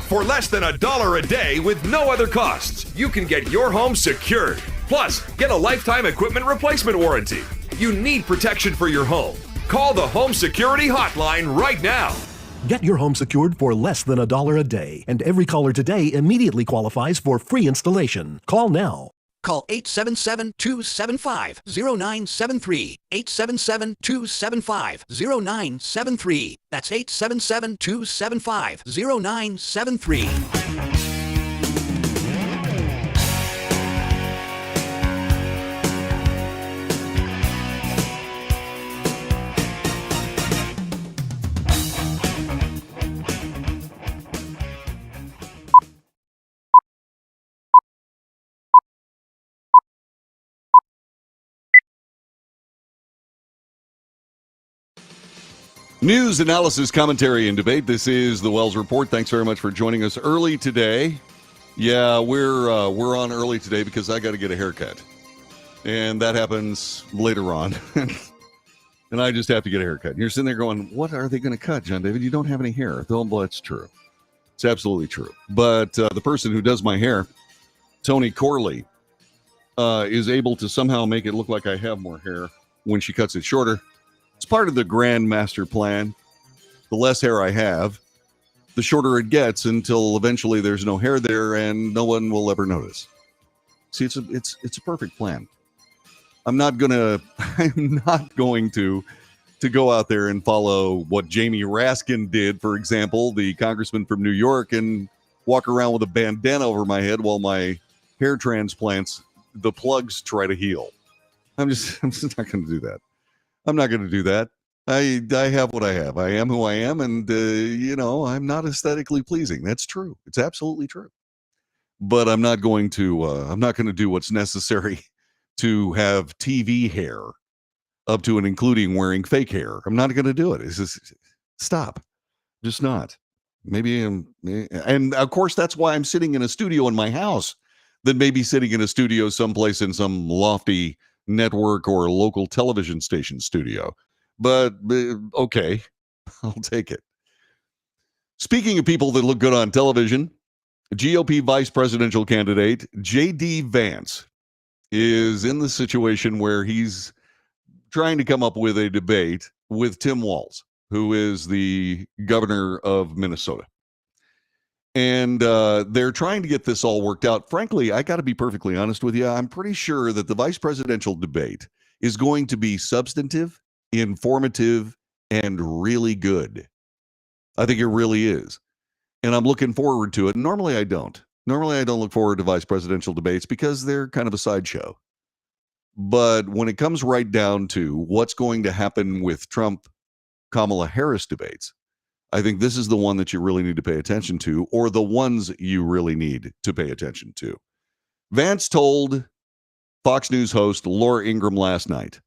For less than $1 a day with no other costs, you can get your home secured. Plus, get a lifetime equipment replacement warranty. You need protection for your home. Call the Home Security Hotline right now. Get your home secured for less than $1 a day, and every caller today immediately qualifies for free installation. Call now. Call 877-275-0973. 877-275-0973. That's 877-275-0973. News, analysis, commentary, and debate. This is the Wells Report. Thanks very much for joining us early today. Yeah, we're on early today because I got to get a haircut, and that happens later on. And I just have to get a haircut. And you're sitting there going, "What are they going to cut, John David? You don't have any hair." Well, that's true. It's absolutely true. But the person who does my hair, Tony Corley, is able to somehow make it look like I have more hair when she cuts it shorter. It's part of the grand master plan. The less hair I have, the shorter it gets until eventually there's no hair there and no one will ever notice. See, it's a perfect plan. I'm not going to go out there and follow what Jamie Raskin did, for example, the congressman from New York, and walk around with a bandana over my head while my hair transplants, the plugs try to heal. I'm just not going to do that. I'm not going to do that. I have what I have. I am who I am, and I'm not aesthetically pleasing. That's true. It's absolutely true. But I'm not going to do what's necessary to have TV hair up to and including wearing fake hair. I'm not going to do it. It's just stop. Just not. And of course, that's why I'm sitting in a studio in my house than maybe sitting in a studio someplace in some lofty network or local television station studio. But okay, I'll take it. Speaking of people that look good on television, GOP vice presidential candidate J.D. Vance is in the situation where he's trying to come up with a debate with Tim Walz, who is the governor of Minnesota. And they're trying to get this all worked out. Frankly, I got to be perfectly honest with you. I'm pretty sure that the vice presidential debate is going to be substantive, informative, and really good. I think it really is. And I'm looking forward to it. Normally I don't look forward to vice presidential debates because they're kind of a sideshow. But when it comes right down to what's going to happen with Trump-Kamala Harris debates, I think this is the one that you really need to pay attention to, or the ones you really need to pay attention to. Vance told Fox News host Laura Ingraham last night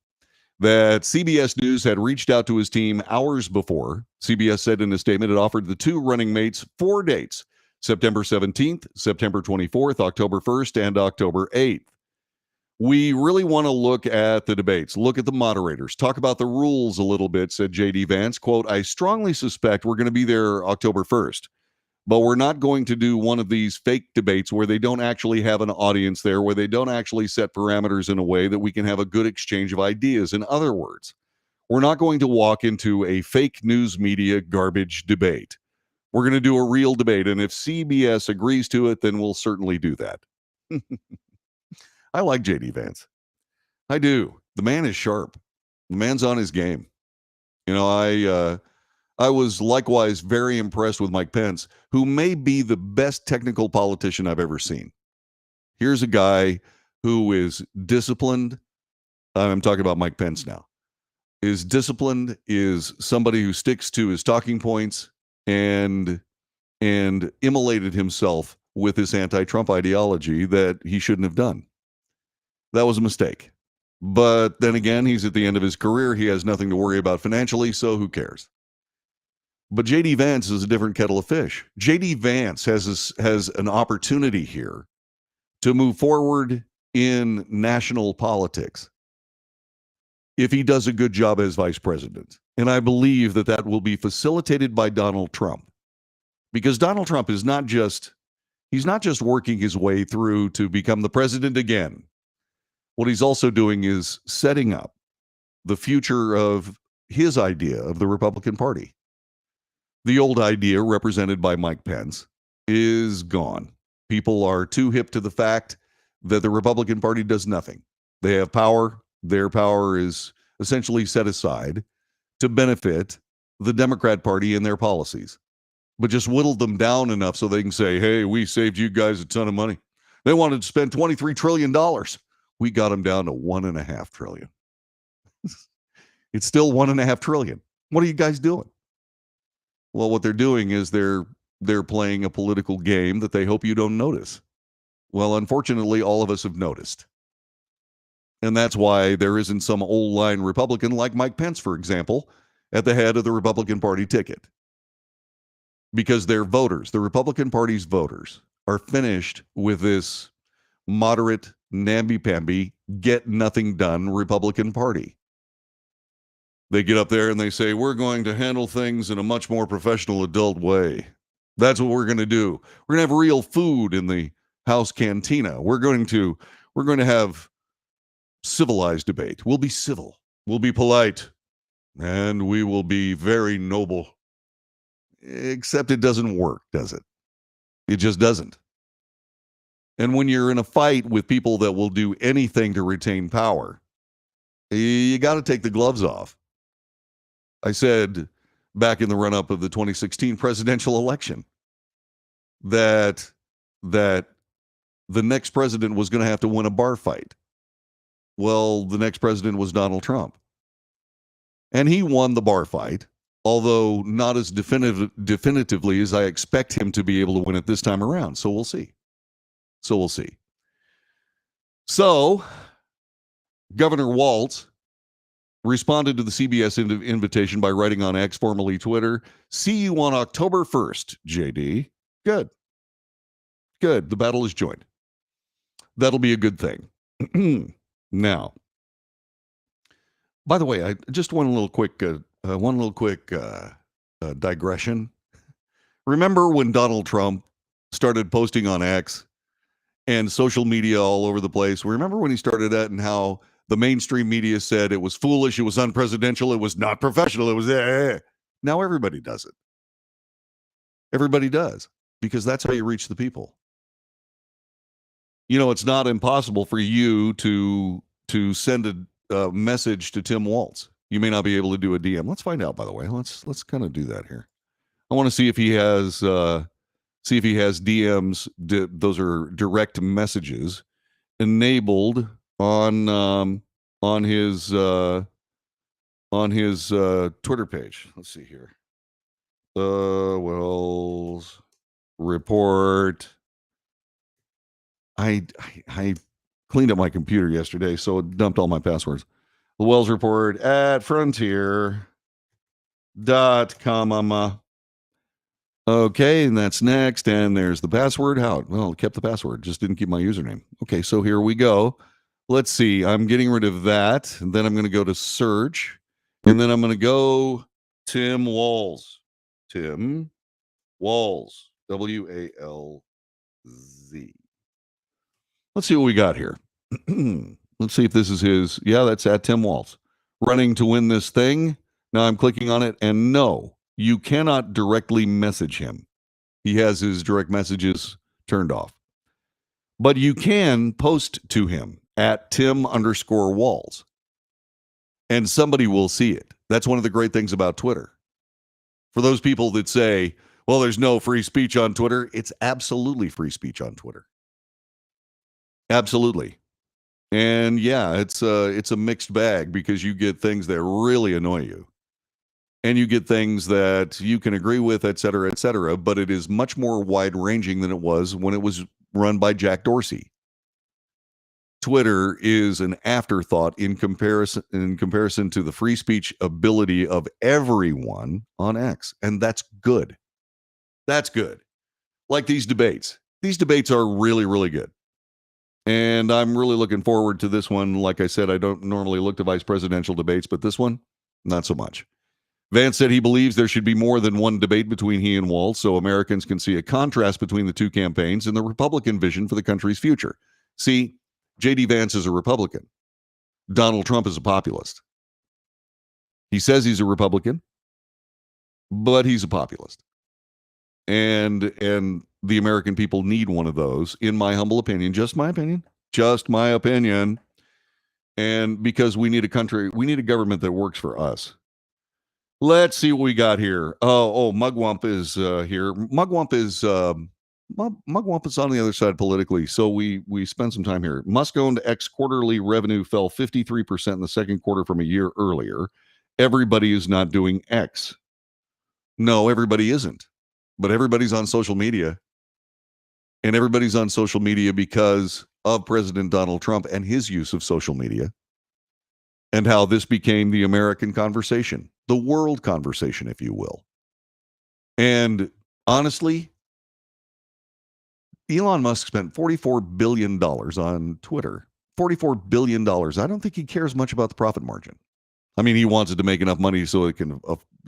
that CBS News had reached out to his team hours before. CBS said in a statement it offered the two running mates 4 dates, September 17th, September 24th, October 1st, and October 8th. We really want to look at the debates, look at the moderators, talk about the rules a little bit, said J.D. Vance. Quote, I strongly suspect we're going to be there October 1st. But we're not going to do one of these fake debates where they don't actually have an audience there, where they don't actually set parameters in a way that we can have a good exchange of ideas. In other words, we're not going to walk into a fake news media garbage debate. We're going to do a real debate. And if CBS agrees to it, then we'll certainly do that. I like J.D. Vance. I do. The man is sharp. The man's on his game. I was likewise very impressed with Mike Pence, who may be the best technical politician I've ever seen. Here's a guy who is disciplined. I'm talking about Mike Pence now. Is disciplined, is somebody who sticks to his talking points and immolated himself with this anti-Trump ideology that he shouldn't have done. That was a mistake. But then again, he's at the end of his career. He has nothing to worry about financially, so who cares? But J.D. Vance is a different kettle of fish. J.D. Vance has an opportunity here to move forward in national politics if he does a good job as vice president. And I believe that that will be facilitated by Donald Trump. Because Donald Trump is he's not just working his way through to become the president again. What he's also doing is setting up the future of his idea of the Republican Party. The old idea represented by Mike Pence is gone. People are too hip to the fact that the Republican Party does nothing. They have power. Their power is essentially set aside to benefit the Democrat Party and their policies, but just whittle them down enough so they can say, hey, we saved you guys a ton of money. They wanted to spend $23 trillion. We got them down to $1.5 trillion. It's still $1.5 trillion. What are you guys doing? Well, what they're doing is they're playing a political game that they hope you don't notice. Well, unfortunately, all of us have noticed. And that's why there isn't some old line Republican like Mike Pence, for example, at the head of the Republican Party ticket. Because their voters, the Republican Party's voters, are finished with this moderate, namby-pamby, get-nothing-done Republican Party. They get up there and they say, we're going to handle things in a much more professional adult way. That's what we're going to do. We're going to have real food in the House cantina. We're going to have civilized debate. We'll be civil. We'll be polite. And we will be very noble. Except it doesn't work, does it? It just doesn't. And when you're in a fight with people that will do anything to retain power, you got to take the gloves off. I said back in the run-up of the 2016 presidential election that the next president was going to have to win a bar fight. Well, the next president was Donald Trump. And he won the bar fight, although not as definitively as I expect him to be able to win it this time around. So we'll see. So, Governor Walz responded to the CBS invitation by writing on X, formerly Twitter, "See you on October 1st, JD." Good. The battle is joined. That'll be a good thing. Now, by the way, I just one little quick digression. Remember when Donald Trump started posting on X and social media all over the place? Remember when he started that and how the mainstream media said it was foolish, it was unpresidential, it was not professional, it was Now everybody does it. Everybody does, because that's how you reach the people. You know, it's not impossible for you to send a message to Tim Walz. You may not be able to do a DM. Let's find out, by the way. Let's kind of do that here. I want to see if he has DMs. Those are direct messages enabled on his Twitter page. Let's see here. Wells report. I cleaned up my computer yesterday, so it dumped all my passwords. The Wells report at frontier.com. Okay, and that's next. And there's the password. How? Well, it kept the password, just didn't keep my username. Okay, so here we go. Let's see. I'm getting rid of that. And then I'm going to go to search. And then I'm going to go Tim Walz. Tim Walz. WALZ. Let's see what we got here. Let's see if this is his. Yeah, that's at Tim Walz. Running to win this thing. Now I'm clicking on it, and no, you cannot directly message him. He has his direct messages turned off. But you can post to him at Tim_Walz. And somebody will see it. That's one of the great things about Twitter. For those people that say, well, there's no free speech on Twitter, it's absolutely free speech on Twitter. Absolutely. And yeah, it's a mixed bag, because you get things that really annoy you. And you get things that you can agree with, et cetera, but it is much more wide-ranging than it was when it was run by Jack Dorsey. Twitter is an afterthought in comparison to the free speech ability of everyone on X, and that's good. That's good. Like these debates. These debates are really, really good. And I'm really looking forward to this one. Like I said, I don't normally look to vice presidential debates, but this one, not so much. Vance said he believes there should be more than one debate between he and Walz, so Americans can see a contrast between the two campaigns and the Republican vision for the country's future. See, J.D. Vance is a Republican. Donald Trump is a populist. He says he's a Republican, but he's a populist. And the American people need one of those, in my humble opinion, just my opinion. And because we need a government that works for us. Let's see what we got here. Mugwump is here. Mugwump is on the other side politically, so we spend some time here. Musk-owned X quarterly revenue fell 53% in the second quarter from a year earlier. Everybody is not doing X. No, everybody isn't. But everybody's on social media. And everybody's on social media because of President Donald Trump and his use of social media. And how this became the American conversation, the world conversation, if you will. And honestly, Elon Musk spent $44 billion on Twitter. $44 billion. I don't think he cares much about the profit margin. I mean, he wants it to make enough money so it can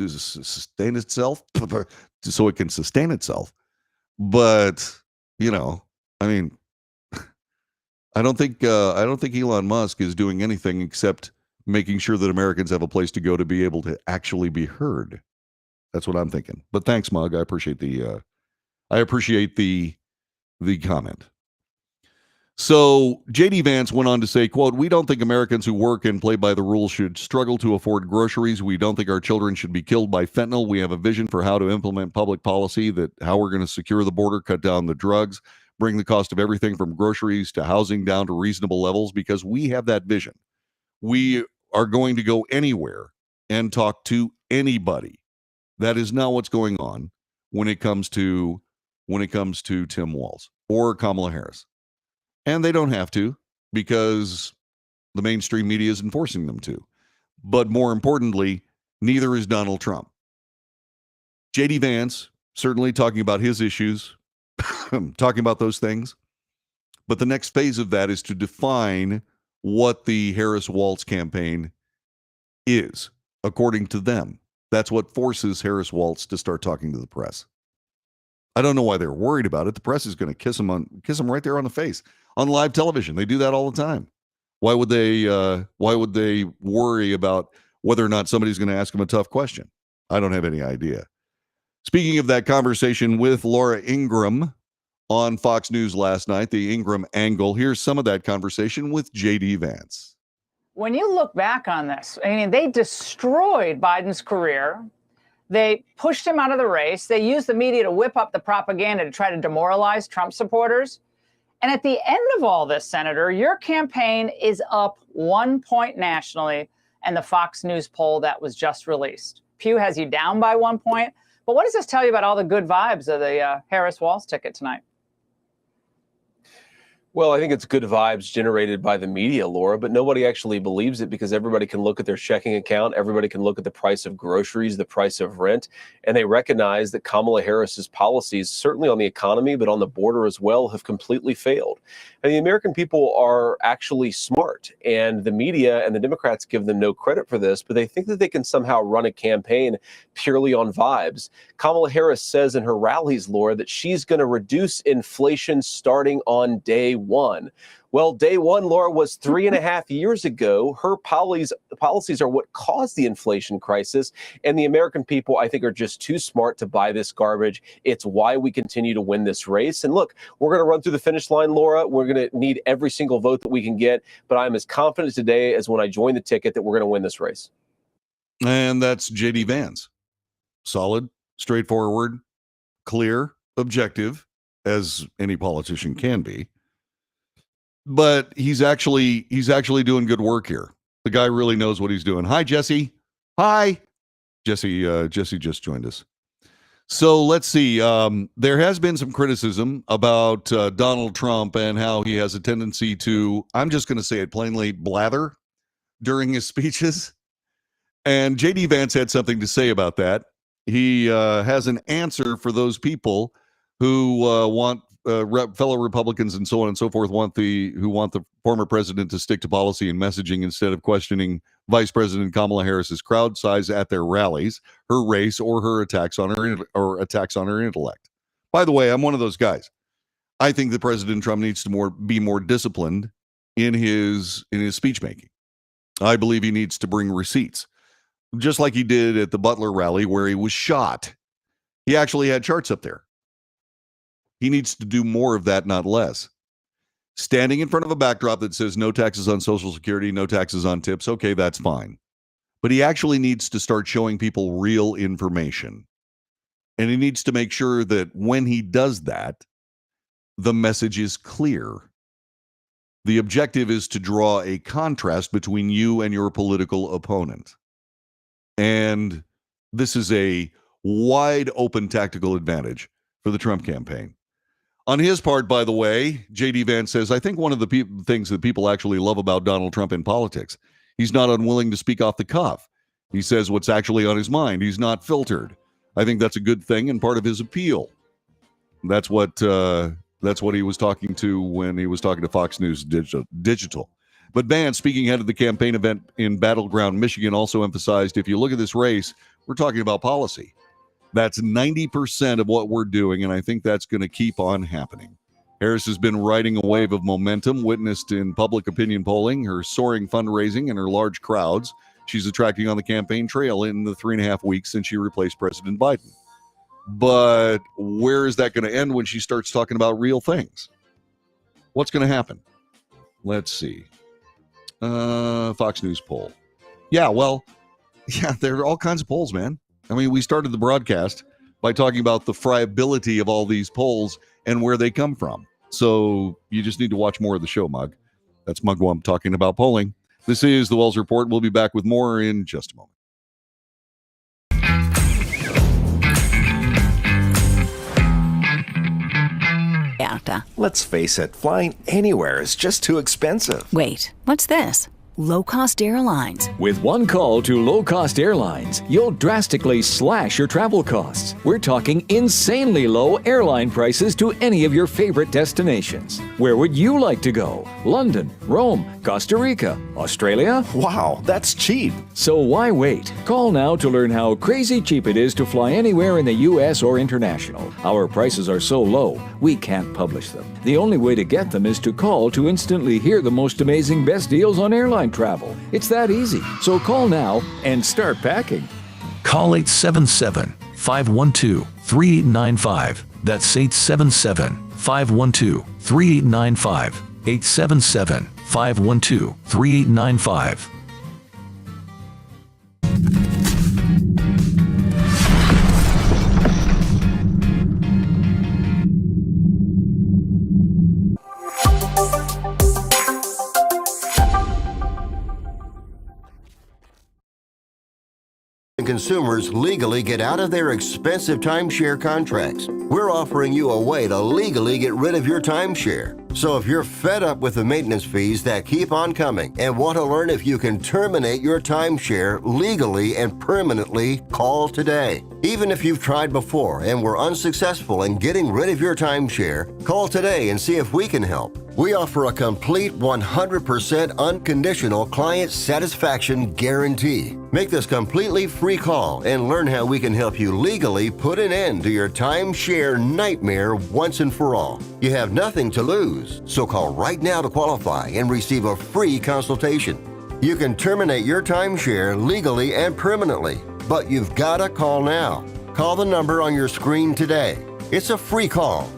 sustain itself. But, I mean, I don't think Elon Musk is doing anything except making sure that Americans have a place to go to be able to actually be heard. That's what I'm thinking. But thanks, Mug. I appreciate the comment. So J.D. Vance went on to say, quote, "We don't think Americans who work and play by the rules should struggle to afford groceries. We don't think our children should be killed by fentanyl. We have a vision for how to implement public policy, that how we're going to secure the border, cut down the drugs, bring the cost of everything from groceries to housing down to reasonable levels, because we have that vision. We are going to go anywhere and talk to anybody." That is not what's going on when it comes to Tim Walz or Kamala Harris. And they don't have to, because the mainstream media is enforcing them to. But more importantly, neither is Donald Trump. J.D. Vance, certainly talking about his issues, talking about those things. But the next phase of that is to define what the Harris-Walz campaign is, according to them. That's what forces Harris-Walz to start talking to the press. I don't know why they're worried about it. The press is going to kiss them right there on the face on live television. They do that all the time. Why would they worry about whether or not somebody's going to ask them a tough question? I don't have any idea. Speaking of that conversation with Laura Ingraham on Fox News last night, the Ingraham angle, here's some of that conversation with J.D. Vance. When you look back on this, I mean, they destroyed Biden's career. They pushed him out of the race. They used the media to whip up the propaganda to try to demoralize Trump supporters. And at the end of all this, Senator, your campaign is up 1 point nationally in the Fox News poll that was just released. Pew has you down by 1 point. But what does this tell you about all the good vibes of the Harris-Walz ticket tonight? Well, I think it's good vibes generated by the media, Laura, but nobody actually believes it, because everybody can look at their checking account. Everybody can look at the price of groceries, the price of rent, and they recognize that Kamala Harris's policies, certainly on the economy, but on the border as well, have completely failed. And the American people are actually smart, and the media and the Democrats give them no credit for this, but they think that they can somehow run a campaign purely on vibes. Kamala Harris says in her rallies, Laura, that she's going to reduce inflation starting on day one. Well, day one, Laura, was 3.5 years ago. Her policies are what caused the inflation crisis. And the American people, I think, are just too smart to buy this garbage. It's why we continue to win this race. And look, we're going to run through the finish line, Laura. We're going to need every single vote that we can get. But I'm as confident today as when I joined the ticket that we're going to win this race. And that's J.D. Vance. Solid, straightforward, clear, objective, as any politician can be. But he's actually doing good work here. The guy really knows what he's doing. Hi, Jesse. Hi. Jesse just joined us. So let's see. There has been some criticism about Donald Trump and how he has a tendency to, I'm just going to say it plainly, blather during his speeches. And J.D. Vance had something to say about that. He has an answer for those people who want fellow Republicans and so on and so forth who want the former president to stick to policy and messaging instead of questioning Vice President Kamala Harris's crowd size at their rallies, her race, or her attacks on her intellect. By the way, I'm one of those guys. I think that President Trump needs to be more disciplined in his speech making. I believe he needs to bring receipts, just like he did at the Butler rally where he was shot. He actually had charts up there. He needs to do more of that, not less. Standing in front of a backdrop that says no taxes on Social Security, no taxes on tips, okay, that's fine. But he actually needs to start showing people real information. And he needs to make sure that when he does that, the message is clear. The objective is to draw a contrast between you and your political opponent. And this is a wide open tactical advantage for the Trump campaign. On his part, by the way, J.D. Vance says, I think one of the things that people actually love about Donald Trump in politics, he's not unwilling to speak off the cuff. He says what's actually on his mind. He's not filtered. I think that's a good thing and part of his appeal. That's what he was talking to when he was talking to Fox News Digital. But Vance, speaking ahead of the campaign event in Battleground, Michigan, also emphasized, if you look at this race, we're talking about policy. That's 90% of what we're doing, and I think that's going to keep on happening. Harris has been riding a wave of momentum witnessed in public opinion polling, her soaring fundraising, and her large crowds she's attracting on the campaign trail in the 3.5 weeks since she replaced President Biden. But where is that going to end when she starts talking about real things? What's going to happen? Let's see. Fox News poll. Yeah, there are all kinds of polls, man. I mean, we started the broadcast by talking about the friability of all these polls and where they come from. So you just need to watch more of the show, Mug. That's Mugwump talking about polling. This is the Wells Report. We'll be back with more in just a moment. Deate. Let's face it, flying anywhere is just too expensive. Wait, what's this? Low-cost airlines. With one call to low-cost airlines, you'll drastically slash your travel costs. We're talking insanely low airline prices to any of your favorite destinations. Where would you like to go? London, Rome, Costa Rica, Australia? Wow, that's cheap. So why wait? Call now to learn how crazy cheap it is to fly anywhere in the U.S. or international. Our prices are so low, we can't publish them. The only way to get them is to call to instantly hear the most amazing best deals on airline travel. It's that easy. So call now and start packing. Call 877-512-3895. That's 877-512-3895. 877-512-3895. Consumers legally get out of their expensive timeshare contracts. We're offering you a way to legally get rid of your timeshare. So if you're fed up with the maintenance fees that keep on coming and want to learn if you can terminate your timeshare legally and permanently, call today. Even if you've tried before and were unsuccessful in getting rid of your timeshare, call today and see if we can help. We offer a complete 100% unconditional client satisfaction guarantee. Make this completely free call and learn how we can help you legally put an end to your timeshare nightmare once and for all. You have nothing to lose, so call right now to qualify and receive a free consultation. You can terminate your timeshare legally and permanently, but you've got to call now. Call the number on your screen today. It's a free call.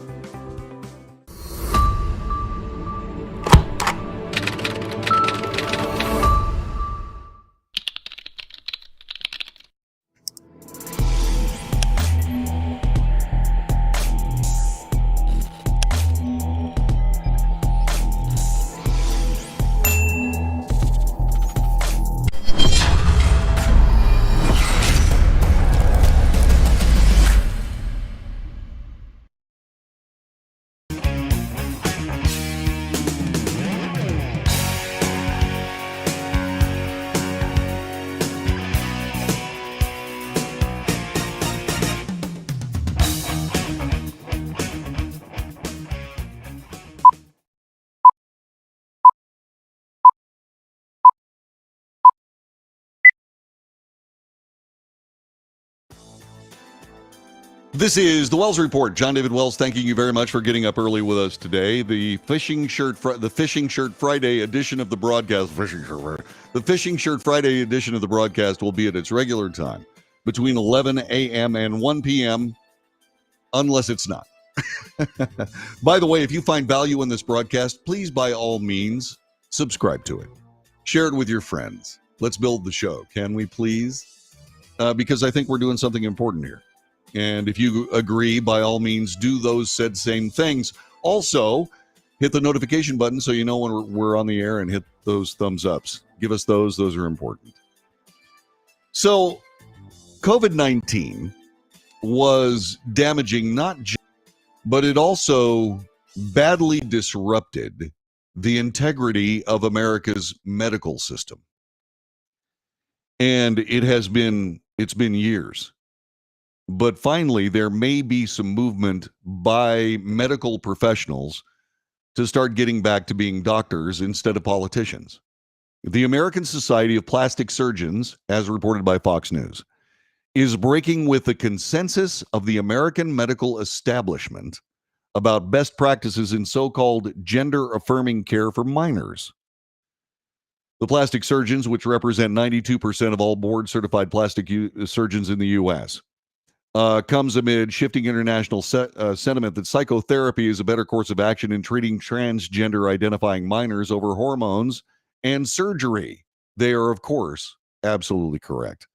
This is the Wells Report. John David Wells, thanking you very much for getting up early with us today. The Fishing Shirt Friday edition of the broadcast. The Fishing Shirt Friday edition of the broadcast will be at its regular time between 11 a.m. and 1 p.m. unless it's not. By the way, if you find value in this broadcast, please by all means subscribe to it. Share it with your friends. Let's build the show, can we please? Because I think we're doing something important here. And if you agree, by all means, do those said same things. Also, hit the notification button so you know when we're on the air, and hit those thumbs ups. Give us those. Those are important. So, COVID-19 was damaging but it also badly disrupted the integrity of America's medical system. And it's been years. But finally, there may be some movement by medical professionals to start getting back to being doctors instead of politicians. The American Society of Plastic Surgeons, as reported by Fox News, is breaking with the consensus of the American medical establishment about best practices in so-called gender-affirming care for minors. The plastic surgeons, which represent 92% of all board-certified plastic surgeons in the U.S., comes amid shifting international sentiment that psychotherapy is a better course of action in treating transgender-identifying minors over hormones and surgery. They are, of course, absolutely correct.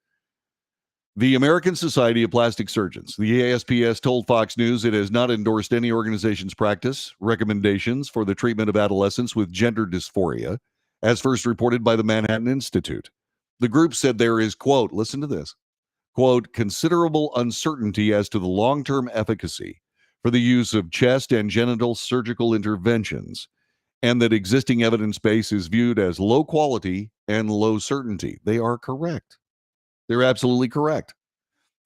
The American Society of Plastic Surgeons, the ASPS, told Fox News it has not endorsed any organization's practice recommendations for the treatment of adolescents with gender dysphoria, as first reported by the Manhattan Institute. The group said there is, quote, listen to this, quote, considerable uncertainty as to the long-term efficacy for the use of chest and genital surgical interventions, and that existing evidence base is viewed as low quality and low certainty. They are correct. They're absolutely correct.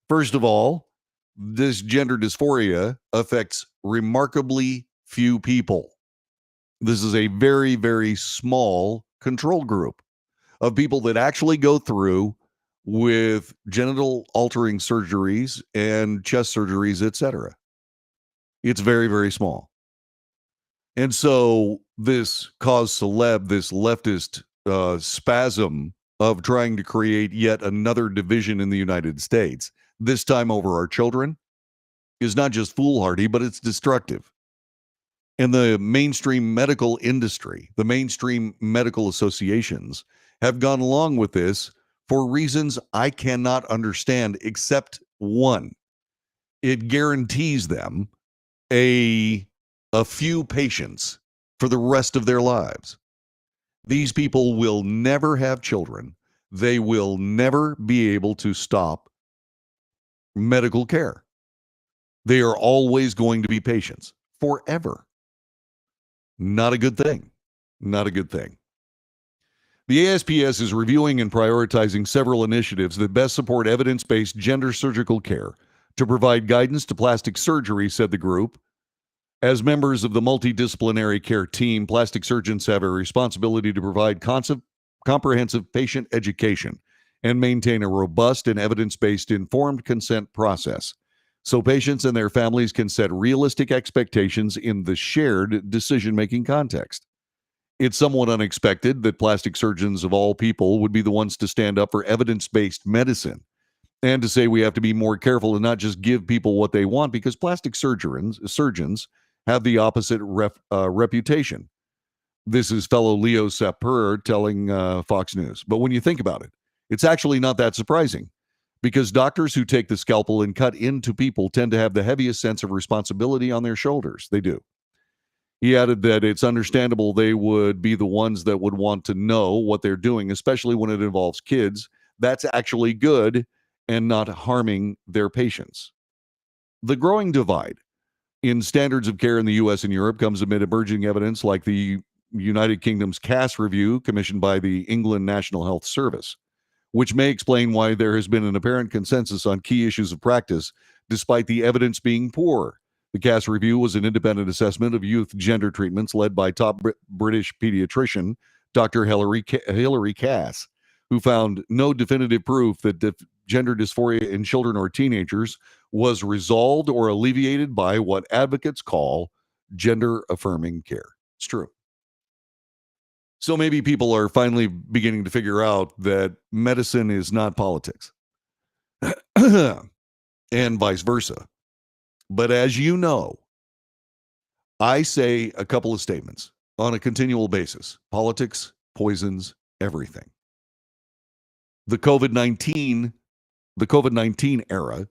First of all, this gender dysphoria affects remarkably few people. This is a very, very small control group of people that actually go through with genital altering surgeries and chest surgeries, etc. It's very, very small. And so this cause celeb, this leftist spasm of trying to create yet another division in the United States, this time over our children, is not just foolhardy, but it's destructive. And the mainstream medical industry, the mainstream medical associations have gone along with this for reasons I cannot understand, except one. It guarantees them a few patients for the rest of their lives. These people will never have children. They will never be able to stop medical care. They are always going to be patients forever. Not a good thing. Not a good thing. The ASPS is reviewing and prioritizing several initiatives that best support evidence-based gender surgical care to provide guidance to plastic surgery, said the group. As members of the multidisciplinary care team, plastic surgeons have a responsibility to provide comprehensive patient education and maintain a robust and evidence-based informed consent process, so patients and their families can set realistic expectations in the shared decision-making context. It's somewhat unexpected that plastic surgeons of all people would be the ones to stand up for evidence-based medicine and to say we have to be more careful and not just give people what they want, because plastic surgeons have the opposite reputation. This is fellow Leo Sapir telling Fox News. But when you think about it, it's actually not that surprising, because doctors who take the scalpel and cut into people tend to have the heaviest sense of responsibility on their shoulders. They do. He added that it's understandable they would be the ones that would want to know what they're doing, especially when it involves kids. That's actually good and not harming their patients. The growing divide in standards of care in the U.S. and Europe comes amid emerging evidence like the United Kingdom's CAS review commissioned by the England National Health Service, which may explain why there has been an apparent consensus on key issues of practice despite the evidence being poor. The CAS review was an independent assessment of youth gender treatments led by top British pediatrician Dr. Hilary Cass, who found no definitive proof that gender dysphoria in children or teenagers was resolved or alleviated by what advocates call gender-affirming care. It's true. So maybe people are finally beginning to figure out that medicine is not politics, and vice versa. But as you know, I say a couple of statements on a continual basis. Politics poisons everything. The COVID-19 era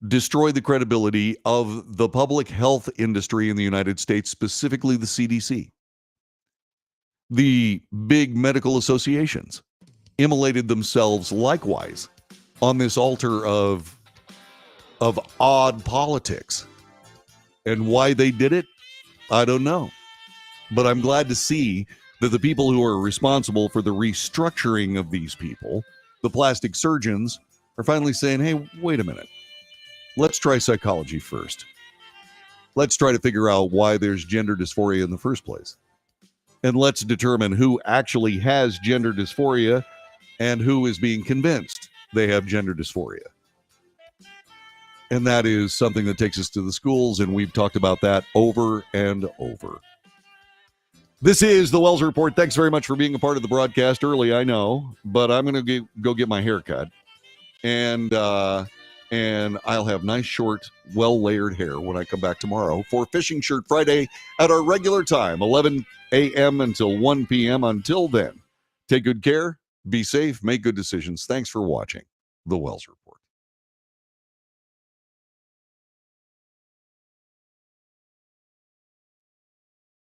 destroyed the credibility of the public health industry in the United States, specifically the CDC. The big medical associations immolated themselves likewise on this altar of odd politics. And why they did it, I don't know. But I'm glad to see that the people who are responsible for the restructuring of these people, the plastic surgeons, are finally saying, hey, wait a minute. Let's try psychology first. Let's try to figure out why there's gender dysphoria in the first place. And let's determine who actually has gender dysphoria and who is being convinced they have gender dysphoria. And that is something that takes us to the schools, and we've talked about that over and over. This is the Wells Report. Thanks very much for being a part of the broadcast early, I know, but I'm going to go get my hair cut. And I'll have nice, short, well-layered hair when I come back tomorrow for Fishing Shirt Friday at our regular time, 11 a.m. until 1 p.m. Until then, take good care, be safe, make good decisions. Thanks for watching the Wells Report.